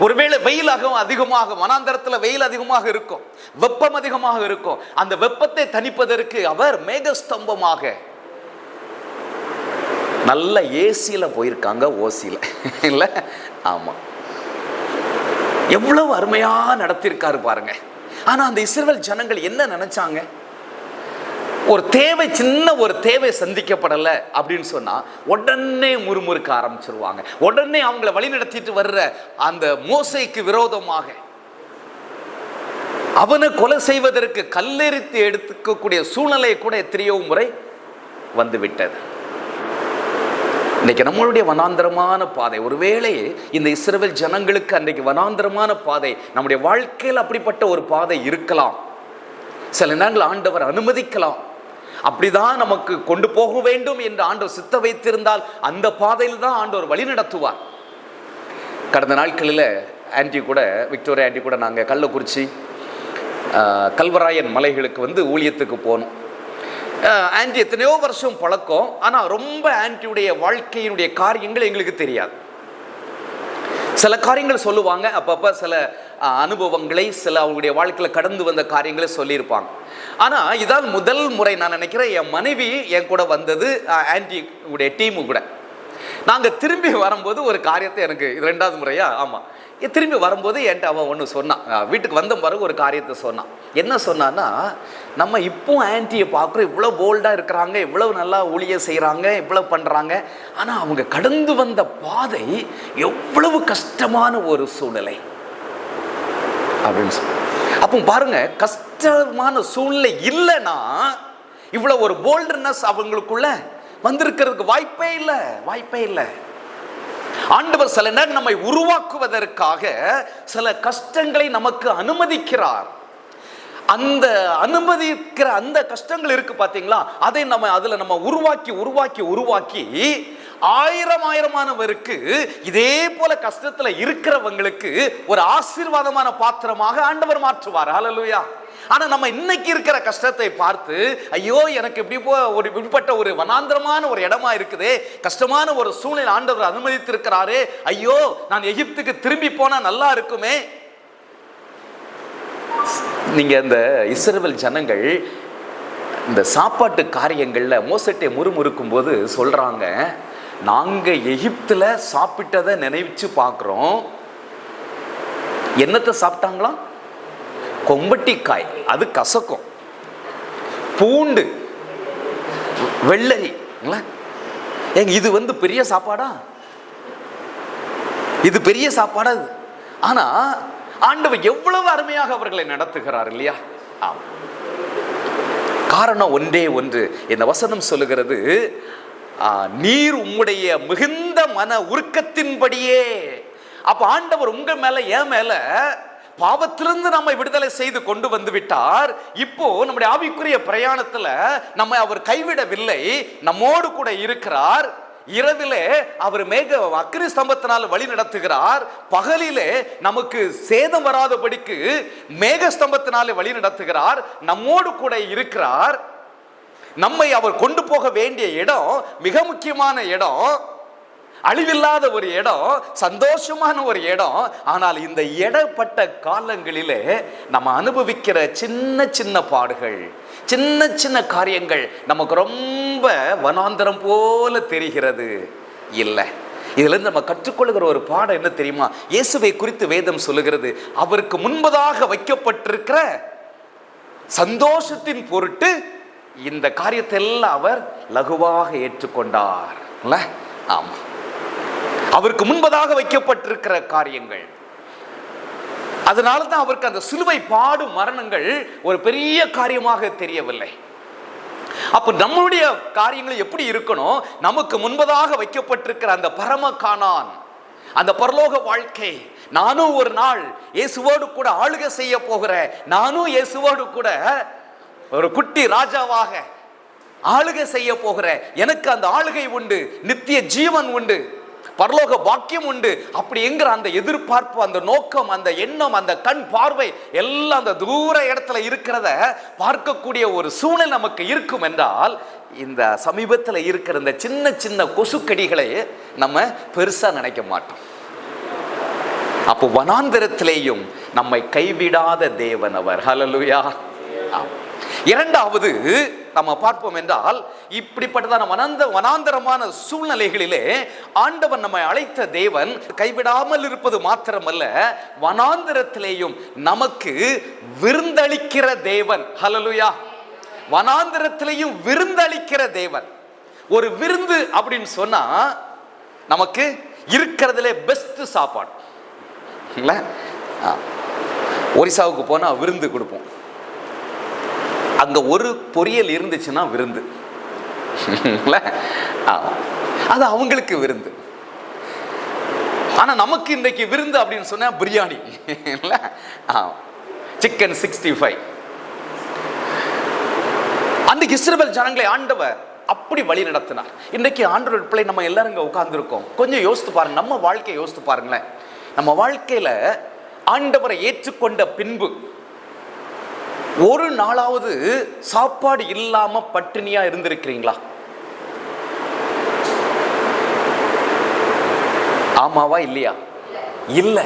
ஒருவேளை வெயில் அதிகமாக, வனாந்தரத்தில் வெயில் அதிகமாக இருக்கும், வெப்பம் அதிகமாக இருக்கும். அந்த வெப்பத்தை தணிப்பதற்கு அவர் மேகஸ்தம்பமாக, நல்ல ஏசியில போயிருக்காங்க, ஓசியில இல்ல. ஆமா, எவ்வளவு அருமையா நடத்திருக்காரு பாருங்க. ஆனா அந்த இஸ்ரவேல் ஜனங்கள் என்ன நினைச்சாங்க? ஒரு தேவை, சின்ன ஒரு தேவை சந்திக்கப்படல அப்படின்னு சொன்னா உடனே முறுமுறுக்க ஆரம்பிச்சிருவாங்க. உடனே அவங்களை வழி நடத்திட்டு வர்ற அந்த மோசேக்கு விரோதமாக அவனை கொலை செய்வதற்கு கல்லெறித்து எடுத்துக்கக்கூடிய சூழ்நிலை கூட எத்தனையோ முறை வந்துவிட்டது. இன்னைக்கு நம்மளுடைய வனாந்தரமான பாதை, ஒருவேளை இந்த இஸ்ரவேல் ஜனங்களுக்கு அன்றைக்கு வனாந்தரமான பாதை நம்முடைய வாழ்க்கையில் அப்படிப்பட்ட ஒரு பாதை இருக்கலாம். சில நேரங்கள் ஆண்டவர் அனுமதிக்கலாம். அப்படிதான் நமக்கு கொண்டு போக வேண்டும் என்று ஆண்டவர் சித்த வைத்திருந்தால் அந்த பாதையில் தான் ஆண்டவர் வழி நடத்துவார். கடந்த நாட்களில் விக்டோரியா ஆண்டி கூட நாங்கள் கள்ளக்குறிச்சி கல்வராயன் மலைகளுக்கு ஊழியத்துக்கு போனோம். ஆன்டி எத்தனையோ வருஷம் பழக்கம், ஆனால் ரொம்ப ஆன்டியுடைய வாழ்க்கையினுடைய காரியங்கள் எங்களுக்கு தெரியாது. சில காரியங்கள் சொல்லுவாங்க, அப்பப்போ சில அனுபவங்களை, சில அவங்களுடைய வாழ்க்கையில் கடந்து வந்த காரியங்களை சொல்லியிருப்பாங்க. ஆனால் இதால் முதல் முறை நான் நினைக்கிறேன் என் மனைவி என் கூட வந்தது ஆன்டியுடைய டீமு கூட. நாங்கள் திரும்பி வரும்போது ஒரு காரியத்தை, எனக்கு இது 2வது முறையா, ஆமாம், திரும்பி வரும்போது என்கிட்ட அவன் ஒன்று சொன்னான். வீட்டுக்கு வந்த பிறகு ஒரு காரியத்தை சொன்னான். என்ன சொன்னான்னா, நம்ம இப்போ ஆன்டியை பார்க்குறோம், இவ்வளோ போல்டாக இருக்கிறாங்க, இவ்வளவு நல்லா ஊழியம் செய்கிறாங்க, இவ்வளோ பண்ணுறாங்க. ஆனால் அவங்க கடந்து வந்த பாதை எவ்வளவு கஷ்டமான ஒரு சூழ்நிலை அப்படின்னு சொல்லி. அப்போ பாருங்க, கஷ்டமான சூழ்நிலை இல்லைன்னா இவ்வளோ ஒரு போல்ட்னஸ் அவங்களுக்குள்ள வந்திருக்கிறதுக்கு வாய்ப்பே இல்லை. ஆண்டவர் சில நேரம் நம்மை உருவாக்குவதற்காக சில கஷ்டங்களை நமக்கு அனுமதிக்கிறார். அந்த அனுமதிக்கிற அந்த கஷ்டங்கள் இருக்கு பாத்தீங்களா, அதை அதுல நம்ம உருவாக்கி ஆயிரமானவருக்கு இதே போல கஷ்டத்துல இருக்கிறவங்களுக்கு ஒரு ஆசீர்வாதமான பாத்திரமாக ஆண்டவர் மாற்றுவார். ஹல்லேலூயா. ஆனா நம்ம இன்னைக்கு இருக்கிற கஷ்டத்தை பார்த்து, ஐயோ எனக்கு இப்படிப்பட்ட ஒரு வனாந்திரமான ஒரு இடமா இருக்குதே, கஷ்டமான ஒரு சூழ்நிலை ஆண்டவர் அனுமதித்திருக்கிறாரே, ஐயோ நான் எகிப்துக்கு திரும்பி போனா நல்லா இருக்குமே. நீங்க இந்த இஸ்ரவேல் ஜனங்கள் இந்த சாப்பாட்டு காரியங்கள்ல மோசட்டை முறுமுறுக்கும் போது சொல்றாங்க, நாங்க எகிப்துல சாப்பிட்டதை நினைச்சு பார்க்கிறோம். என்னத்தை சாப்பிட்டாங்களாம்? கொம்பட்டிக்காய், அது கசக்கும். பூண்டு, வெள்ளரி. இது பெரிய சாப்பாடா? இது பெரிய சாப்பாடா? ஆனா ஆண்டவர் எவ்வளவு அருமையாக அவர்களை நடத்துகிறார் இல்லையா? காரணம் ஒன்றே ஒன்று. இந்த வசனம் சொல்லுகிறது, நீர் உம்முடைய மிகுந்த மன உருக்கத்தின்படியே. அப்ப ஆண்டவர் உங்க மேல, என் மேல பாவத்திலிருந்து நம்மை விடுதலை செய்து கொண்டு வந்து விட்டார். இப்போ நம்முடைய ஆவிக்குரிய பிரயாணத்துல நம்மை அவர் கைவிடவில்லை, நம்மோடு கூட இருக்கிறார். இரவிலே அவர் அக்கினி ஸ்தம்பத்தினால் வழி நடத்துகிறார். பகலிலே நமக்கு சேதம் வராதபடிக்கு மேக ஸ்தம்பத்தினாலே வழி நடத்துகிறார். நம்மோடு கூட இருக்கிறார். நம்மை அவர் கொண்டு போக வேண்டிய இடம் மிக முக்கியமான இடம், அழிவில்லாத ஒரு இடம், சந்தோஷமான ஒரு இடம். ஆனால் இந்த இடப்பட்ட காலங்களிலே நம்ம அனுபவிக்கிற சின்ன சின்ன பாடுகள், சின்ன சின்ன காரியங்கள் நமக்கு ரொம்ப வனாந்தரம் போல தெரிகிறது. இல்லை, இதுல இருந்து நம்ம கற்றுக்கொள்கிற ஒரு பாடம் என்ன தெரியுமா? இயேசுவை குறித்து வேதம் சொல்லுகிறது, அவருக்கு முன்பதாக வைக்கப்பட்டிருக்கிற சந்தோஷத்தின் பொருட்டு இந்த காரியத்தை எல்லாம் அவர் லகுவாக ஏற்றுக்கொண்டார். ஆமா, அவருக்கு முன்பதாக வைக்கப்பட்டிருக்கிற காரியங்கள், அதனால தான் அவருக்கு அந்த சிலுவை பாடு மரணங்கள் ஒரு பெரிய காரியமாக தெரியவில்லை. அப்ப நம்மளுடைய காரியங்கள் எப்படி இருக்கணும்? நமக்கு முன்பதாக வைக்கப்பட்டிருக்கிற அந்த பரம கானான், அந்த பரலோக வாழ்க்கை, நானும் ஒரு நாள் இயேசுவோடு கூட ஆளுகை செய்ய போகிறேன், நானும் இயேசுவோடு கூட ஒரு குட்டி ராஜாவாக ஆளுகை செய்ய போகிறேன், எனக்கு அந்த ஆளுகை உண்டு, நித்திய ஜீவன் உண்டு, பரலோக பாக்கியம் உண்டு. அப்படி என்கிற அந்த எதிர்பார்ப்பு, அந்த நோக்கம், அந்த எண்ணம், அந்த கண் பார்வை எல்லாம் அந்த தூர இடத்துல இருக்கிறத பார்க்கக்கூடிய ஒரு சூழ்நிலை நமக்கு இருக்கும் என்றால், இந்த சமீபத்தில் இருக்கிற இந்த சின்ன சின்ன கொசுக்கடிகளை நம்ம பெருசா நினைக்க மாட்டோம். அப்போ வனாந்திரத்திலேயும் நம்மை கைவிடாத தேவன் அவர். ஹல்லேலூயா. இரண்டாவது நம்ம பார்ப்போம் என்றால், இப்படிப்பட்டதான வனாந்தரமான சூழ்நிலைகளிலே ஆண்டவன் நம்மை அழைத்த தேவன் கைவிடாமல் இருப்பது மாத்திரமல்ல, வனாந்தரத்திலேயும் நமக்கு விருந்தளிக்கிற தேவன். ஹல்லேலூயா. வனாந்தரத்திலேயும் விருந்தளிக்கிற தேவன். ஒரு விருந்து அப்படின்னு சொன்னா நமக்கு இருக்கிறதுலே பெஸ்ட் சாப்பாடு. ஒரிசாவுக்கு போனா விருந்து கொடுப்போம், அங்க ஒரு பொரியல் இருந்துச்சுன்னா விருந்து, அது அவங்களுக்கு விருந்து. ஆனா நமக்கு இன்றைக்கு விருந்து அப்படின்னு சொன்னா பிரியாணி, சிக்கன் 65. அன்றைக்கு இஸ்ரவேல் ஜனங்களை ஆண்டவர் அப்படி வழி நடத்தினார். இன்றைக்கு ஆண்டவர் பிள்ளை நம்ம எல்லாரும் இங்க உட்கார்ந்து இருக்கோம். கொஞ்சம் யோசித்து பாருங்க, நம்ம வாழ்க்கையை யோசித்து பாருங்களேன். நம்ம வாழ்க்கையில ஆண்டவரை ஏற்றுக்கொண்ட பின்பு ஒரு நாளாவது சாப்பாடு இல்லாம பட்டினியா இருந்திருக்கிறீங்களா? ஆமாவா இல்லையா? இல்ல.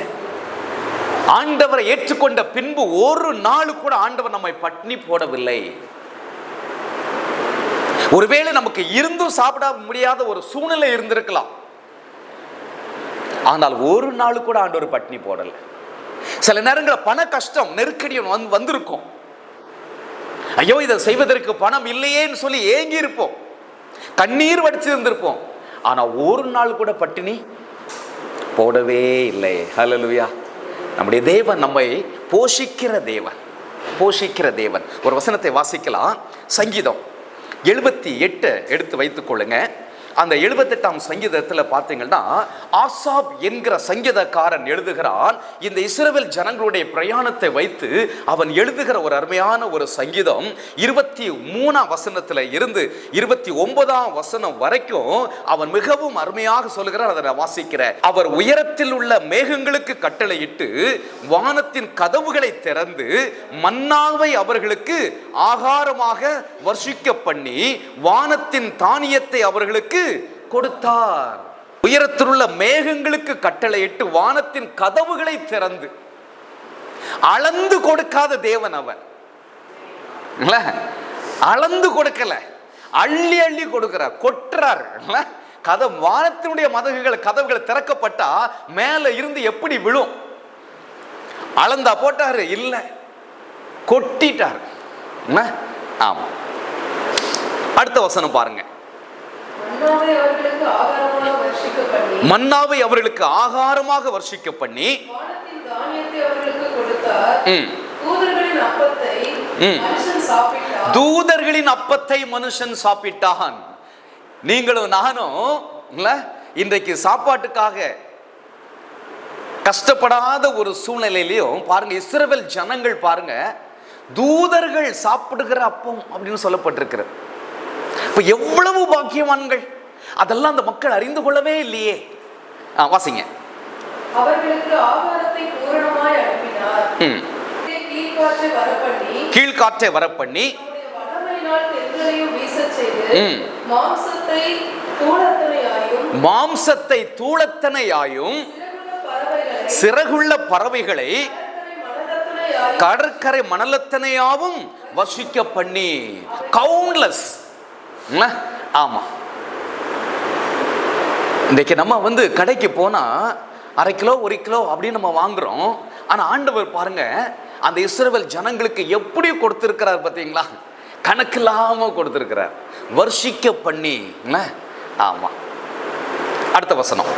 ஆண்டவரை ஏற்றுக்கொண்ட பின்பு ஒரு நாள் கூட ஆண்டவர் நம்மை பட்டினி போடவில்லை. ஒருவேளை நமக்கு இருந்தும் சாப்பிட முடியாத ஒரு சூழ்நிலை இருந்திருக்கலாம், ஆனால் ஒரு நாள் கூட ஆண்டவர் பட்டினி போடல. சில நேரங்களில் பண கஷ்டம், நெருக்கடி வந்திருக்கும். ஐயோ இதை செய்வதற்கு பணம் இல்லையேன்னு சொல்லி ஏங்கி இருப்போம், கண்ணீர் வடிச்சு இருந்திருப்போம். ஆனா ஒரு நாள் கூட பட்டினி போடவே இல்லை. ஹல்லேலூயா. நம்முடைய தேவன் நம்மை போஷிக்கிற தேவன், போஷிக்கிற தேவன். ஒரு வசனத்தை வாசிக்கலாம். சங்கீதம் 78 எடுத்து வைத்துக் கொள்ளுங்க. அந்த 78ஆம் சங்கீதத்தில் பார்த்தீங்கன்னா ஆசாப் என்கிற சங்கீதக்காரன் எழுதுகிறான். இந்த இஸ்ரவேல் ஜனங்களுடைய பிரயாணத்தை வைத்து அவன் எழுதுகிற ஒரு அருமையான ஒரு சங்கீதம் 23ஆம் வசனத்தில் இருந்து 29ஆம் வசனம் வரைக்கும் அவன் மிகவும் அருமையாக சொல்லுகிறார். அதை வாசிக்கிற, அவர் உயரத்தில் உள்ள மேகங்களுக்கு கட்டளையிட்டு வானத்தின் கதவுகளை திறந்து மன்னாவை அவர்களுக்கு ஆகாரமாக வர்ஷிக்க பண்ணி வானத்தின் தானியத்தை அவர்களுக்கு கொடுத்தார். உயரத்தில் உள்ள மேகங்களுக்கு கட்டளையிட்டு வானத்தின் கதவுகளை திறந்து, அளந்து கொடுக்காத தேவன் அவர். அளந்து கொடுக்கல, அள்ளி அள்ளி கொடுக்கிறார், கொட்டுறார். வானத்தினுடைய கதவுகள் திறக்கப்பட்டா மேல இருந்து எப்படி விழும்? அளந்தா போட்டாரு? இல்ல, கொட்டிட்டார். ஆமா. அடுத்த வசனம் பாருங்க. மன்னாவை அவர்களுக்கு ஆகாரமாக வர்ஷிக்க பண்ணி தூதர்களின் அப்பத்தை மனுஷன் சாப்பிட்டான். நீங்களும் நானும் இன்றைக்கு சாப்பாட்டுக்காக கஷ்டப்படாத ஒரு சூழ்நிலையிலையும் பாருங்க, இஸ்ரவேல் ஜனங்கள் பாருங்க, தூதர்கள் சாப்பிடுகிற அப்பம் அப்படின்னு சொல்லப்பட்டிருக்கிறது. இப்ப எவ்வளவு பாக்கியவான்கள்! அதெல்லாம் அந்த மக்கள் அறிந்து கொள்ளவே இல்லையே. வாசிங்க. அவர்களுக்கு ஆகாரத்தை பூரணமாய் அனுப்பினார். கீழ்காற்றை வரப்பண்ணி மாம்சத்தை தூளத்தனையாயும் சிறகுள்ள பறவைகளை கடற்கரை மணலத்தனையாவும் வசிக்க பண்ணி. கவுண்ட்லெஸ். ஆமா. இன்றைக்கு நம்ம கடைக்கு போனா அரை கிலோ 1 கிலோ அப்படின்னு நம்ம வாங்குறோம். ஆனா ஆண்டவர் பாருங்க, அந்த இஸ்ரவேல் ஜனங்களுக்கு எப்படி கொடுத்திருக்கிறார் பார்த்தீங்களா? கணக்கில்லாம கொடுத்திருக்கிறார், வர்ஷிக்க பண்ணி. ஆமா. அடுத்த வசனம்.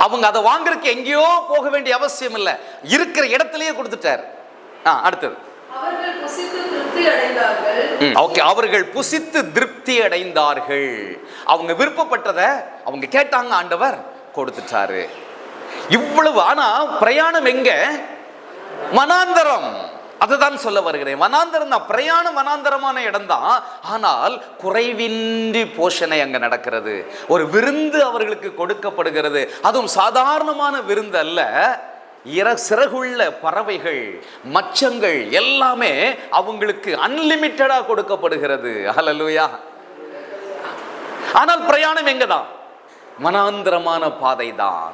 அவங்க அதை வாங்குறதுக்கு எங்கேயோ போக வேண்டிய அவசியம் இல்லை, இருக்கிற இடத்திலேயே கொடுத்துட்டார். அடுத்தது. அவர்கள் புசித்து திருப்தி அடைந்தார்கள். அவங்க விருப்பப்பட்டதை அவங்க கேட்டாங்க, ஆண்டவர் கொடுத்துட்டாரு. இவ்வளவு. ஆனா பிரயாணம் எங்க? வனாந்தரம். அதுதான் சொல்ல வருகிறேன். வனாந்தரம் தான், பிரயாணம் வனாந்தரமான இடம் தான். ஆனால் குறைவின்றி போஷணை அங்க நடக்கிறது. ஒரு விருந்து அவர்களுக்கு கொடுக்கப்படுகிறது. அதுவும் சாதாரணமான விருந்து அல்ல. சிறகுள்ள பறவைகள், மச்சங்கள் எல்லாமே அவங்களுக்கு அன்லிமிட்டடா கொடுக்கப்படுகிறது. ஹல்லேலூயா. ஆனால் பிரயாணம் எங்கதான்? வனாந்தரமான பாதைதான்.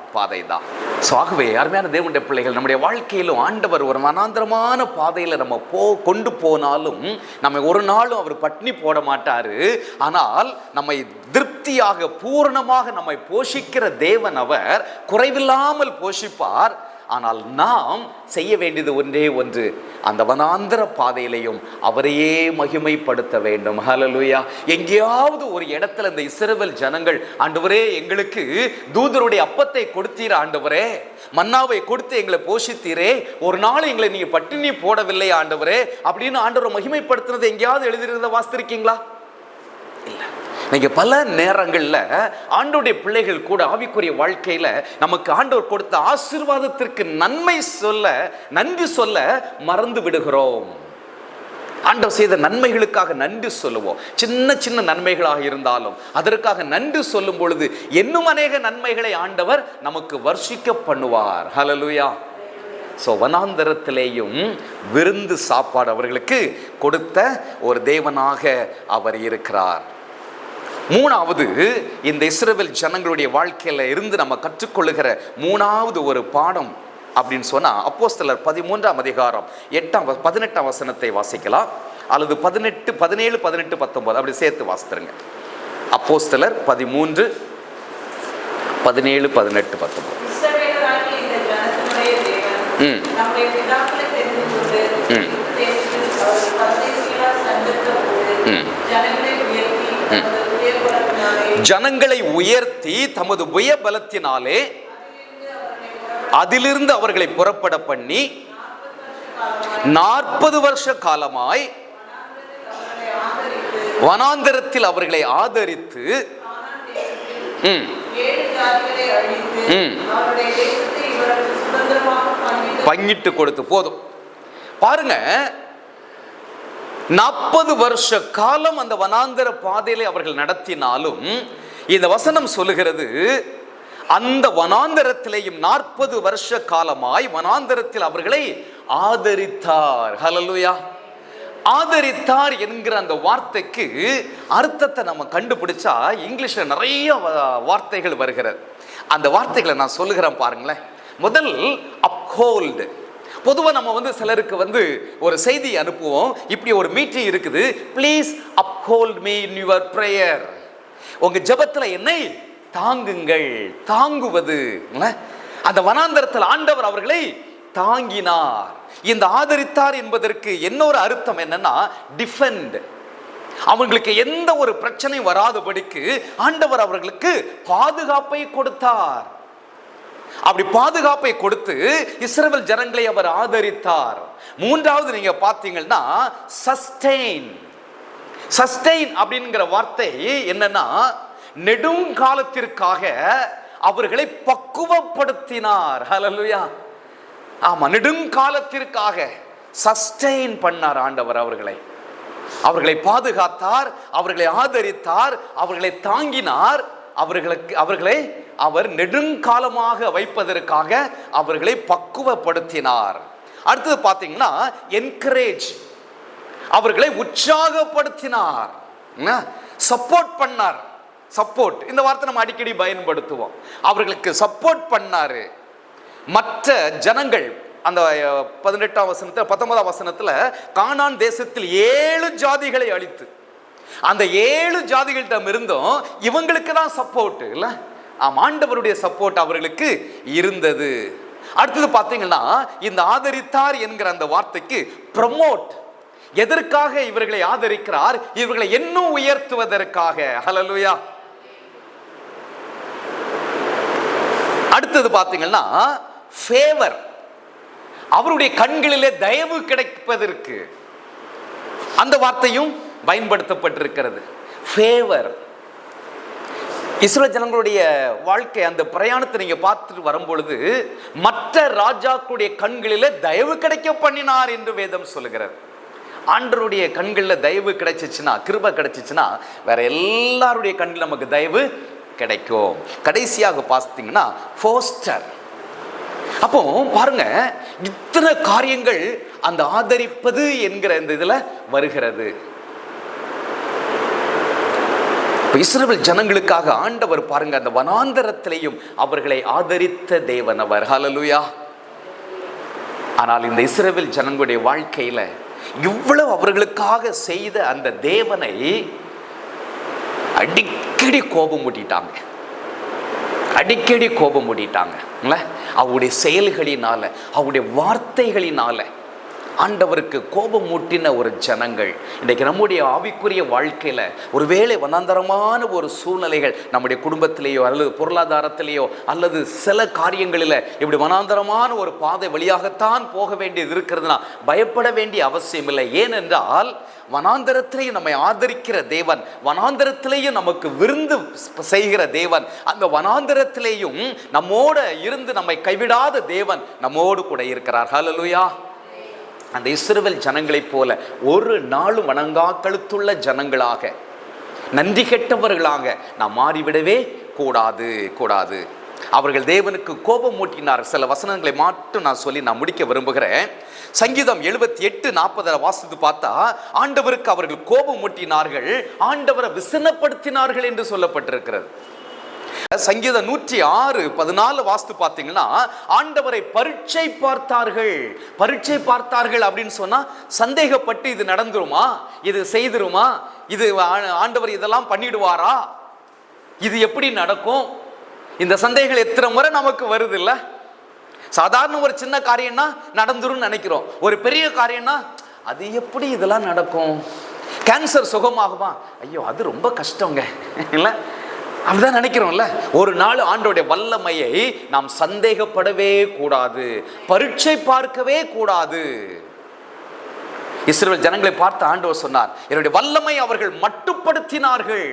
ஆகவே அருமையான தேவனுடைய பிள்ளைகள், நம்முடைய வாழ்க்கையிலும் ஆண்டவர் ஒரு வனாந்தரமான பாதையில நம்ம கொண்டு போனாலும் நம்ம ஒரு நாளும் அவர் பட்டினி போட மாட்டாரு. ஆனால் நம்மை திருப்தியாக பூரணமாக நம்மை போஷிக்கிற தேவன் அவர், குறைவில்லாமல் போஷிப்பார். ஆனால் நாம் செய்ய வேண்டியது ஒன்றே ஒன்று, அந்த வனாந்தர பாதையிலையும் அவரையே மகிமைப்படுத்த வேண்டும். ஹல்லேலூயா. எங்கேயாவது ஒரு இடத்துல இந்த இஸ்ரவேல் ஜனங்கள், ஆண்டவரே எங்களுக்கு தூதருடைய அப்பத்தை கொடுத்தீர், ஆண்டவரே மன்னாவை கொடுத்து எங்களை போஷித்தீரே, ஒரு நாள் எங்களை நீங்க பட்டினி போடவில்லை ஆண்டவரே அப்படின்னு ஆண்டவரை மகிமைப்படுத்துறது எங்கேயாவது எழுதிருக்கிறத வாசித்திருக்கீங்களா? இல்ல. நீங்க பல நேரங்கள்ல ஆண்டவருடைய பிள்ளைகள் கூட ஆவிக்குரிய வாழ்க்கையில நமக்கு ஆண்டவர் கொடுத்த ஆசீர்வாதத்திற்கு நன்றி சொல்ல மறந்து விடுகிறோம். ஆண்டவர் செய்த நன்மைகளுக்காக நன்றி சொல்லுவோம். சின்ன சின்ன நன்மைகளாக இருந்தாலும் அதற்காக நன்றி சொல்லும் பொழுது இன்னும் அநேக நன்மைகளை ஆண்டவர் நமக்கு வர்ஷிக்க பண்ணுவார். ஹல்லேலூயா. வனாந்தரத்திலேயும் விருந்து சாப்பாடு அவர்களுக்கு கொடுத்த ஒரு தேவனாக அவர் இருக்கிறார். மூணாவது, இந்த இஸ்ரவேல் ஜனங்களுடைய வாழ்க்கையில இருந்து நம்ம கற்றுக்கொள்ளுகிற மூணாவது ஒரு பாடம் அப்படின்னு சொன்னா, அப்போஸ்தலர் 13ஆம் அதிகாரம் 18ஆம் வசனத்தை வாசிக்கலாம், அல்லது 18, 17, 18, 19 அப்படி சேர்த்து வாசித்துருங்க. அப்போஸ்தலர் 13, 17, 18, 19. ஜனங்களை உயர்த்தி தமது புய பலத்தினாலே அதிலிருந்து அவர்களை புறப்பட பண்ணி 40 வருஷ காலமாய் வனாந்தரத்தில் அவர்களை ஆதரித்து பங்கிட்டு கொடுத்து. போதும் பாருங்க, 40 வருஷ காலம் அந்த வனாந்தர பாதையிலே அவர்கள் நடத்தினாலும் இந்த வசனம் சொல்லுகிறது, அந்த வனாந்தரத்திலேயும் 40 வருஷ காலமாய் வனாந்தரத்தில் அவர்களை ஆதரித்தார். ஹல்லேலூயா. ஆதரித்தார் என்கிற அந்த வார்த்தைக்கு அர்த்தத்தை நம்ம கண்டுபிடிச்சா இங்கிலீஷ்ல நிறைய வார்த்தைகள் வருகிறது. அந்த வார்த்தைகளை நான் சொல்லுகிறேன் பாருங்களேன். முதல் uphold. பொதுவாக நம்ம சிலருக்கு ஒரு செய்தி அனுப்புவோம், இப்படி ஒரு மீட்டிங் இருக்குது, please uphold me in your prayer. உங்க ஜெபத்தில் என்னை தாங்குங்கள். தாங்குவது, அந்த வனாந்தரத்தில் ஆண்டவர் அவர்களை தாங்கினார். இந்த ஆதரித்தார் என்பதற்கு இன்னொரு அர்த்தம் என்னன்னா, டிஃபெண்ட். அவங்களுக்கு எந்த ஒரு பிரச்சனையும் வராதபடிக்கு ஆண்டவர் அவர்களுக்கு பாதுகாப்பை கொடுத்தார். அப்படி பாதுகாப்பை கொடுத்து இஸ்ரவேல் ஜனங்களை அவர் ஆதரித்தார். மூன்றாவது நீங்க பார்த்தீங்கன்னா சஸ்டெயின். சஸ்டெயின் அப்படிங்கிற வார்த்தை என்னன்னா, நெடுங்காலத்திற்காக அவர்களை பக்குவப்படுத்தினார். ஹல்லேலூயா. ஆமா, நெடுங்காலத்திற்காக சஸ்டெயின் பண்ணார் ஆண்டவர் அவர்களை. அவர்களை பாதுகாத்தார், அவர்களை ஆதரித்தார், அவர்களை தாங்கினார். அவர்களை அவர் நெடுங்காலமாக வைப்பதற்காக அவர்களை பக்குவப்படுத்தினார். அடுத்தது பார்த்தீங்கன்னா என்கரேஜ். அவர்களை உற்சாகப்படுத்தினார், சப்போர்ட் பண்ணார். சப்போர்ட் இந்த வார்த்தை நம்ம அடிக்கடி பயன்படுத்துவோம். அவர்களுக்கு சப்போர்ட் பண்ணாரு. மற்ற ஜனங்கள் அந்த 18ஆம் வசனத்தில் 19ஆம் வசனத்தில் கானான் தேசத்தில் 7 ஜாதிகளை அழித்து, அந்த 7 ஜாதிகளிடம் இருந்தும் இவங்களுக்கு தான் சப்போர்ட் இல்ல, ஆண்டவருடைய சப்போர்ட் அவர்களுக்கு இருந்தது. அடுத்தது பார்த்தீங்கன்னா இந்த ஆதரித்தார் என்கிற அந்த வார்த்தைக்கு ப்ரமோட். எதற்காக இவர்களை ஆதரிக்கிறார்? இவர்களை இன்னும் உயர்த்துவதற்காக. ஹல்லேலூயா. அடுத்தது பார்த்தீங்கன்னா ஃபேவர். அவருடைய கண்களிலே தயவு கிடைப்பதற்கு அந்த வார்த்தையும் பயன்படுத்தப்பட்டிருக்கிறது. ஃபேவர். இஸ்ரவேல் ஜனங்களுடைய வாழ்க்கை அந்த பிரயாணத்தை நீங்க பார்த்துட்டு வரும்பொழுது மற்ற ராஜாக்களுடைய கண்களிலே தயவு கிடைக்க பண்ணினார் என்று வேதம் சொல்லுகிறது. ஆண்டவருடைய கண்களில் தயவு கிடைச்சிச்சுன்னா, கிருபை கிடைச்சிச்சுன்னா, வேற எல்லாருடைய கண்களில் நமக்கு தயவு கிடைக்கும். கடைசியாக பார்த்தீங்கன்னா போஸ்டர். அப்போ பாருங்க, இத்தனை காரியங்கள் அந்த ஆதரிப்பது என்கிற இந்த இதுல வருகிறது. இஸ்ரவேல் ஜனங்களுக்காக ஆண்டவர் பாருங்க, அந்த வனாந்தரத்திலேயும் அவர்களை ஆதரித்த தேவன் அவர். ஹல்லேலூயா. ஆனால் இந்த இஸ்ரவேல் ஜனங்களுடைய வாழ்க்கையில இவ்வளவு அவர்களுக்காக செய்த அந்த தேவனை அடிக்கடி கோபம் மூட்டிட்டாங்க. அடிக்கடி கோபம் மூட்டிட்டாங்க. அவருடைய செயல்களினால, அவருடைய வார்த்தைகளினால ஆண்டவருக்கு கோபம் மூட்டின ஒரு ஜனங்கள். இன்றைக்கு நம்முடைய ஆவிக்குரிய வாழ்க்கையில் ஒருவேளை வனாந்தரமான ஒரு சூழ்நிலைகள் நம்முடைய குடும்பத்திலேயோ அல்லது பொருளாதாரத்திலேயோ அல்லது சில காரியங்களில் இப்படி வனாந்தரமான ஒரு பாதை வழியாகத்தான் போக வேண்டியது இருக்கிறதுனா பயப்பட வேண்டிய அவசியம் இல்லை. ஏனென்றால் வனாந்தரத்திலேயும் நம்மை ஆதரிக்கிற தேவன், வனாந்தரத்திலேயும் நமக்கு விருந்து செய்கிற தேவன், அந்த வனாந்தரத்திலேயும் நம்மோடு இருந்து நம்மை கைவிடாத தேவன் நம்மோடு கூட இருக்கிறார். ஹல்லேலூயா. அந்த இஸ்ரவேல் ஜனங்களைப் போல ஒரு நாளும் வணங்கா கழுத்துள்ள ஜனங்களாக, நன்றி கெட்டவர்களாக நாம் மாறிவிடவே கூடாது. அவர்கள் தேவனுக்கு கோபம் மூட்டினார். சில வசனங்களை மட்டும் நான் சொல்லி நான் முடிக்க விரும்புகிறேன். சங்கீதம் 78:40 வாசித்து பார்த்தா, ஆண்டவருக்கு அவர்கள் கோபம் மூட்டினார்கள், ஆண்டவரை விசனப்படுத்தினார்கள் என்று சொல்லப்பட்டிருக்கிறது. சங்கீதம் 106:14 வாஸ்து பார்த்தீங்கன்னா, ஆண்டவரை பரீட்சை பார்த்தார்கள் அப்படின்னு சொன்னா சந்தேகப்பட்டு இது நடந்துருமா, இது செய்திருமா, இது ஆண்டவர் இதெல்லாம் பண்ணிடுவாரா, இது எப்படி நடக்கும், இந்த சந்தேகங்கள் எத்தனை முறை நமக்கு வருது இல்ல. சாதாரண ஒரு சின்ன காரியம்னா நடந்துரும் நினைக்கிறோம், ஒரு பெரிய காரியம்னா அது எப்படி இதெல்லாம் நடக்கும், கேன்சர் சுகமாகுமா, ஐயோ அது ரொம்ப கஷ்டங்க இல்ல, அப்படிதான் நினைக்கிறோம்ல. ஒரு நாள் ஆண்டவருடைய வல்லமையை நாம் சந்தேகப்படவே கூடாது, பரீட்சை பார்க்கவே கூடாது. இஸ்ரவேல் ஜனங்களை பார்த்து ஆண்டவர் சொன்னார், என்னுடைய வல்லமை அவர்கள் மட்டுப்படுத்தினார்கள்.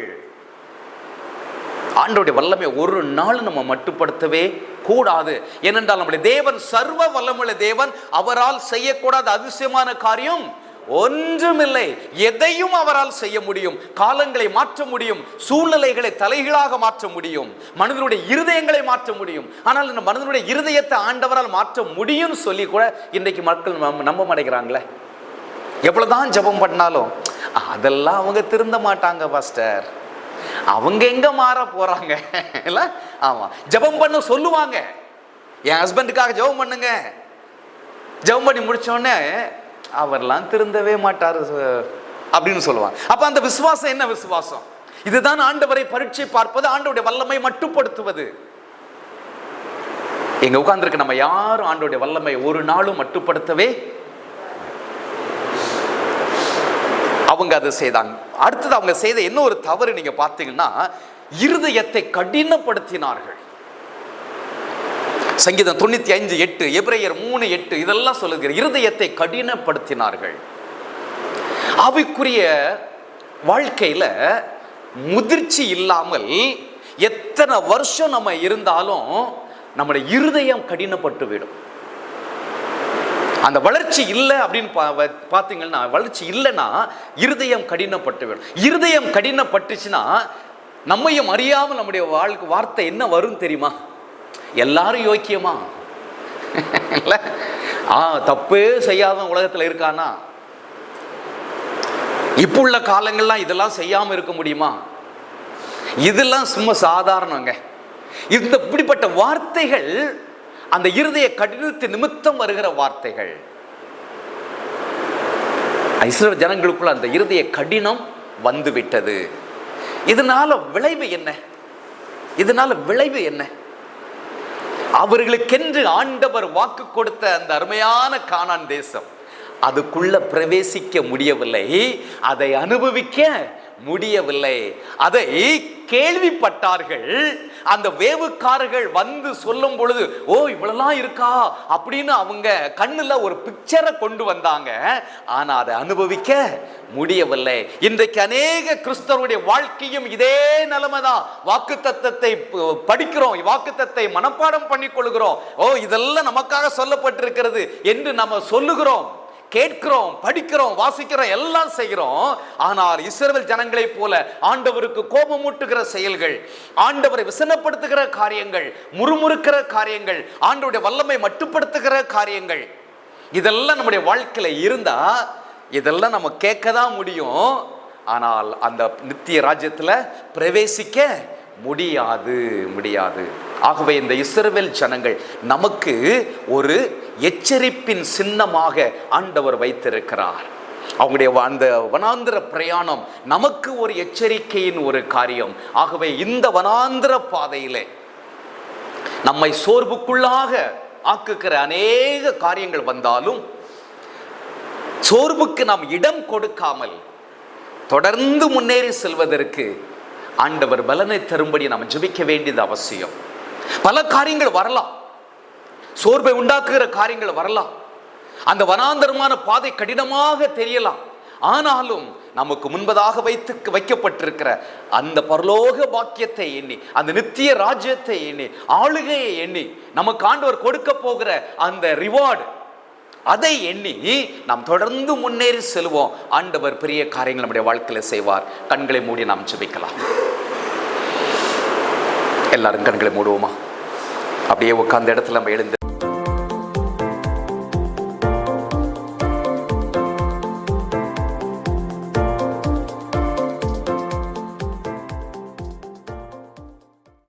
ஆண்டவருடைய வல்லமை ஒரு நாள் நம்ம மட்டுப்படுத்தவே கூடாது. ஏனென்றால் நம்முடைய தேவன் சர்வ வல்லமுள்ள தேவன். அவரால் செய்யக்கூடாத அதிசயமான காரியம் ஒன்றுமில்லை. எதையும் அவரால் செய்ய முடியும். காலங்களை மாற்ற முடியும், சூழ்நிலைகளை தலைகீழாக மாற்ற முடியும், மனிதனுடைய இருதயங்களை மாற்ற முடியும். ஆனால் இந்த மனிதனுடைய இருதயத்தை ஆண்டவரால் மாற்ற முடியும்னு சொல்லி கூட இன்றைக்கு மக்கள் நம்ப மாட்டேங்கிறாங்களே. எவ்வளவுதான் ஜெபம் பண்ணாலும் அதெல்லாம் அவங்க திருந்த மாட்டாங்க பாஸ்டர், அவங்க எங்க மாற போறாங்க இல்ல. ஆமா, ஜெபம் பண்ண சொல்லுவாங்க, என் ஹஸ்பண்டுக்காக ஜெபம் பண்ணுங்க, ஜெபம் பண்ணி முடிச்ச உடனே அவர்லாம் திருந்தவே மாட்டாரு அப்படின்னு சொல்லுவாங்க. அப்ப அந்த விசுவாசம் என்ன விசுவாசம்? இதுதான் ஆண்டவரை பரீட்சை பார்ப்பது, ஆண்டவருடைய வல்லமை மட்டுப்படுத்துவது. எங்க உட்கார்ந்துருக்கு நம்ம யாரும் ஆண்டவருடைய வல்லமை ஒரு நாளும் மட்டுப்படுத்தவே அவங்க அதை செய்தாங்க. அடுத்தது அவங்க செய்த என்ன ஒரு தவறு நீங்க பார்த்தீங்கன்னா, இருதயத்தை கடினப்படுத்தினார்கள். சங்கீதம் 95:8, எபிரேயர் 3:8 இதெல்லாம் சொல்லுகிற இருதயத்தை கடினப்படுத்தினார்கள். அவைக்குரிய வாழ்க்கையில முதிர்ச்சி இல்லாமல் எத்தனை வருஷம் நம்ம இருந்தாலும் நம்முடைய இருதயம் கடினப்பட்டு விடும். அந்த வளர்ச்சி இல்லை அப்படின்னு பார்த்தீங்கன்னா, வளர்ச்சி இல்லைன்னா இருதயம் கடினப்பட்டு விடும். இருதயம் கடினப்பட்டுச்சுன்னா நம்மையும் அறியாமல் நம்முடைய வார்த்தை என்ன வரும் தெரியுமா? எல்லாரும் யோக்கியமா இல்லை, தப்பே செய்யாத உலகத்தில் இருக்கானா? இப்போ உள்ள காலங்கள்லாம் இதெல்லாம் செய்யாமல் இருக்க முடியுமா? இதெல்லாம் சும்மா சாதாரணங்க. இந்த இப்படிப்பட்ட வார்த்தைகள் அந்த இருதய கடினத்து நிமித்தம் வருகிற வார்த்தைகள். இஸ்ரவேல் ஜனங்களுக்குள்ள அந்த இருதய கடினம் வந்து விட்டது. இதனால விளைவு என்ன? இதனால விளைவு என்ன? அவர்களுக்கென்று ஆண்டவர் வாக்கு கொடுத்த அந்த அருமையான கானான் தேசம், அதுக்குள்ள பிரவேசிக்க முடியவில்லை, அதை அனுபவிக்க முடியவில்லை. அதை கேள்விப்பட்டார்கள். அந்த வேவுக்காரர்கள் வந்து சொல்லும் பொழுது, ஓ இவ்வளவுலாம் இருக்கா அப்படின்னு அவங்க கண்ணுல ஒரு பிக்சரை கொண்டு வந்தாங்க. ஆனா அதை அனுபவிக்க முடியவில்லை. இன்றைக்கு அநேக கிறிஸ்தவருடைய வாழ்க்கையும் இதே நிலைமைதான். வாக்குத்தத்தத்தை படிக்கிறோம், வாக்குத்தத்தை மனப்பாடம் பண்ணிக் கொள்கிறோம், ஓ இதெல்லாம் நமக்காக சொல்லப்பட்டிருக்கிறது என்று நம்ம சொல்லுகிறோம், கேட்கிறோம், படிக்கிறோம், வாசிக்கிறோம், எல்லாம் செய்கிறோம். ஆனால் இஸ்ரவேல் ஜனங்களை போல ஆண்டவருக்கு கோபமூட்டுகிற செயல்கள், ஆண்டவரை விசனப்படுத்துகிற காரியங்கள், முறுமுறுக்கிற காரியங்கள், ஆண்டவருடைய வல்லமை மட்டுப்படுத்துகிற காரியங்கள், இதெல்லாம் நம்முடைய வாழ்க்கையில இருந்தா இதெல்லாம் நம்ம கேட்க தான் முடியும். ஆனால் அந்த நித்திய ராஜ்யத்துல பிரவேசிக்க முடியாது. ஆகவே இந்த இஸ்ரவேல் ஜனங்கள் நமக்கு ஒரு எச்சரிப்பின் சின்னமாக ஆண்டவர் வைத்திருக்கிறார். அவங்களுடைய அந்த வனாந்திர பிரயாணம் நமக்கு ஒரு எச்சரிக்கையின் ஒரு காரியம். ஆகவே இந்த வனாந்திர பாதையிலே நம்மை சோர்வுக்குள்ளாக ஆக்குகிற அநேக காரியங்கள் வந்தாலும் சோர்வுக்கு நாம் இடம் கொடுக்காமல் தொடர்ந்து முன்னேறி செல்வதற்கு ஆண்டவர் பலனை தரும்படி நாம் ஜெபிக்க வேண்டியது அவசியம். பல காரியங்கள் வரலாம், சோர்வை உண்டாக்குகிற காரியங்கள் வரலாம், அந்த வனாந்தரமான பாதை கடினமாக தெரியலாம். ஆனாலும் நமக்கு முன்பதாக வைக்கப்பட்டிருக்கிற அந்த பரலோக பாக்கியத்தை எண்ணி, அந்த நித்திய ராஜ்யத்தை எண்ணி, ஆளுகையை எண்ணி, நமக்கு ஆண்டவர் கொடுக்க போகிற அந்த ரிவார்டு, அதை எண்ணி நாம் தொடர்ந்து முன்னேறி செல்வோம். ஆண்டவர் பெரிய காரியங்கள் நம்முடைய வாழ்க்கையில் செய்வார். கண்களை மூடி நாம் ஜெபிக்கலாம். எல்லாரும் கண்களை மூடுவோமா? அப்படியே உட்கார்ந்த இடத்துல நம்ம எழுந்து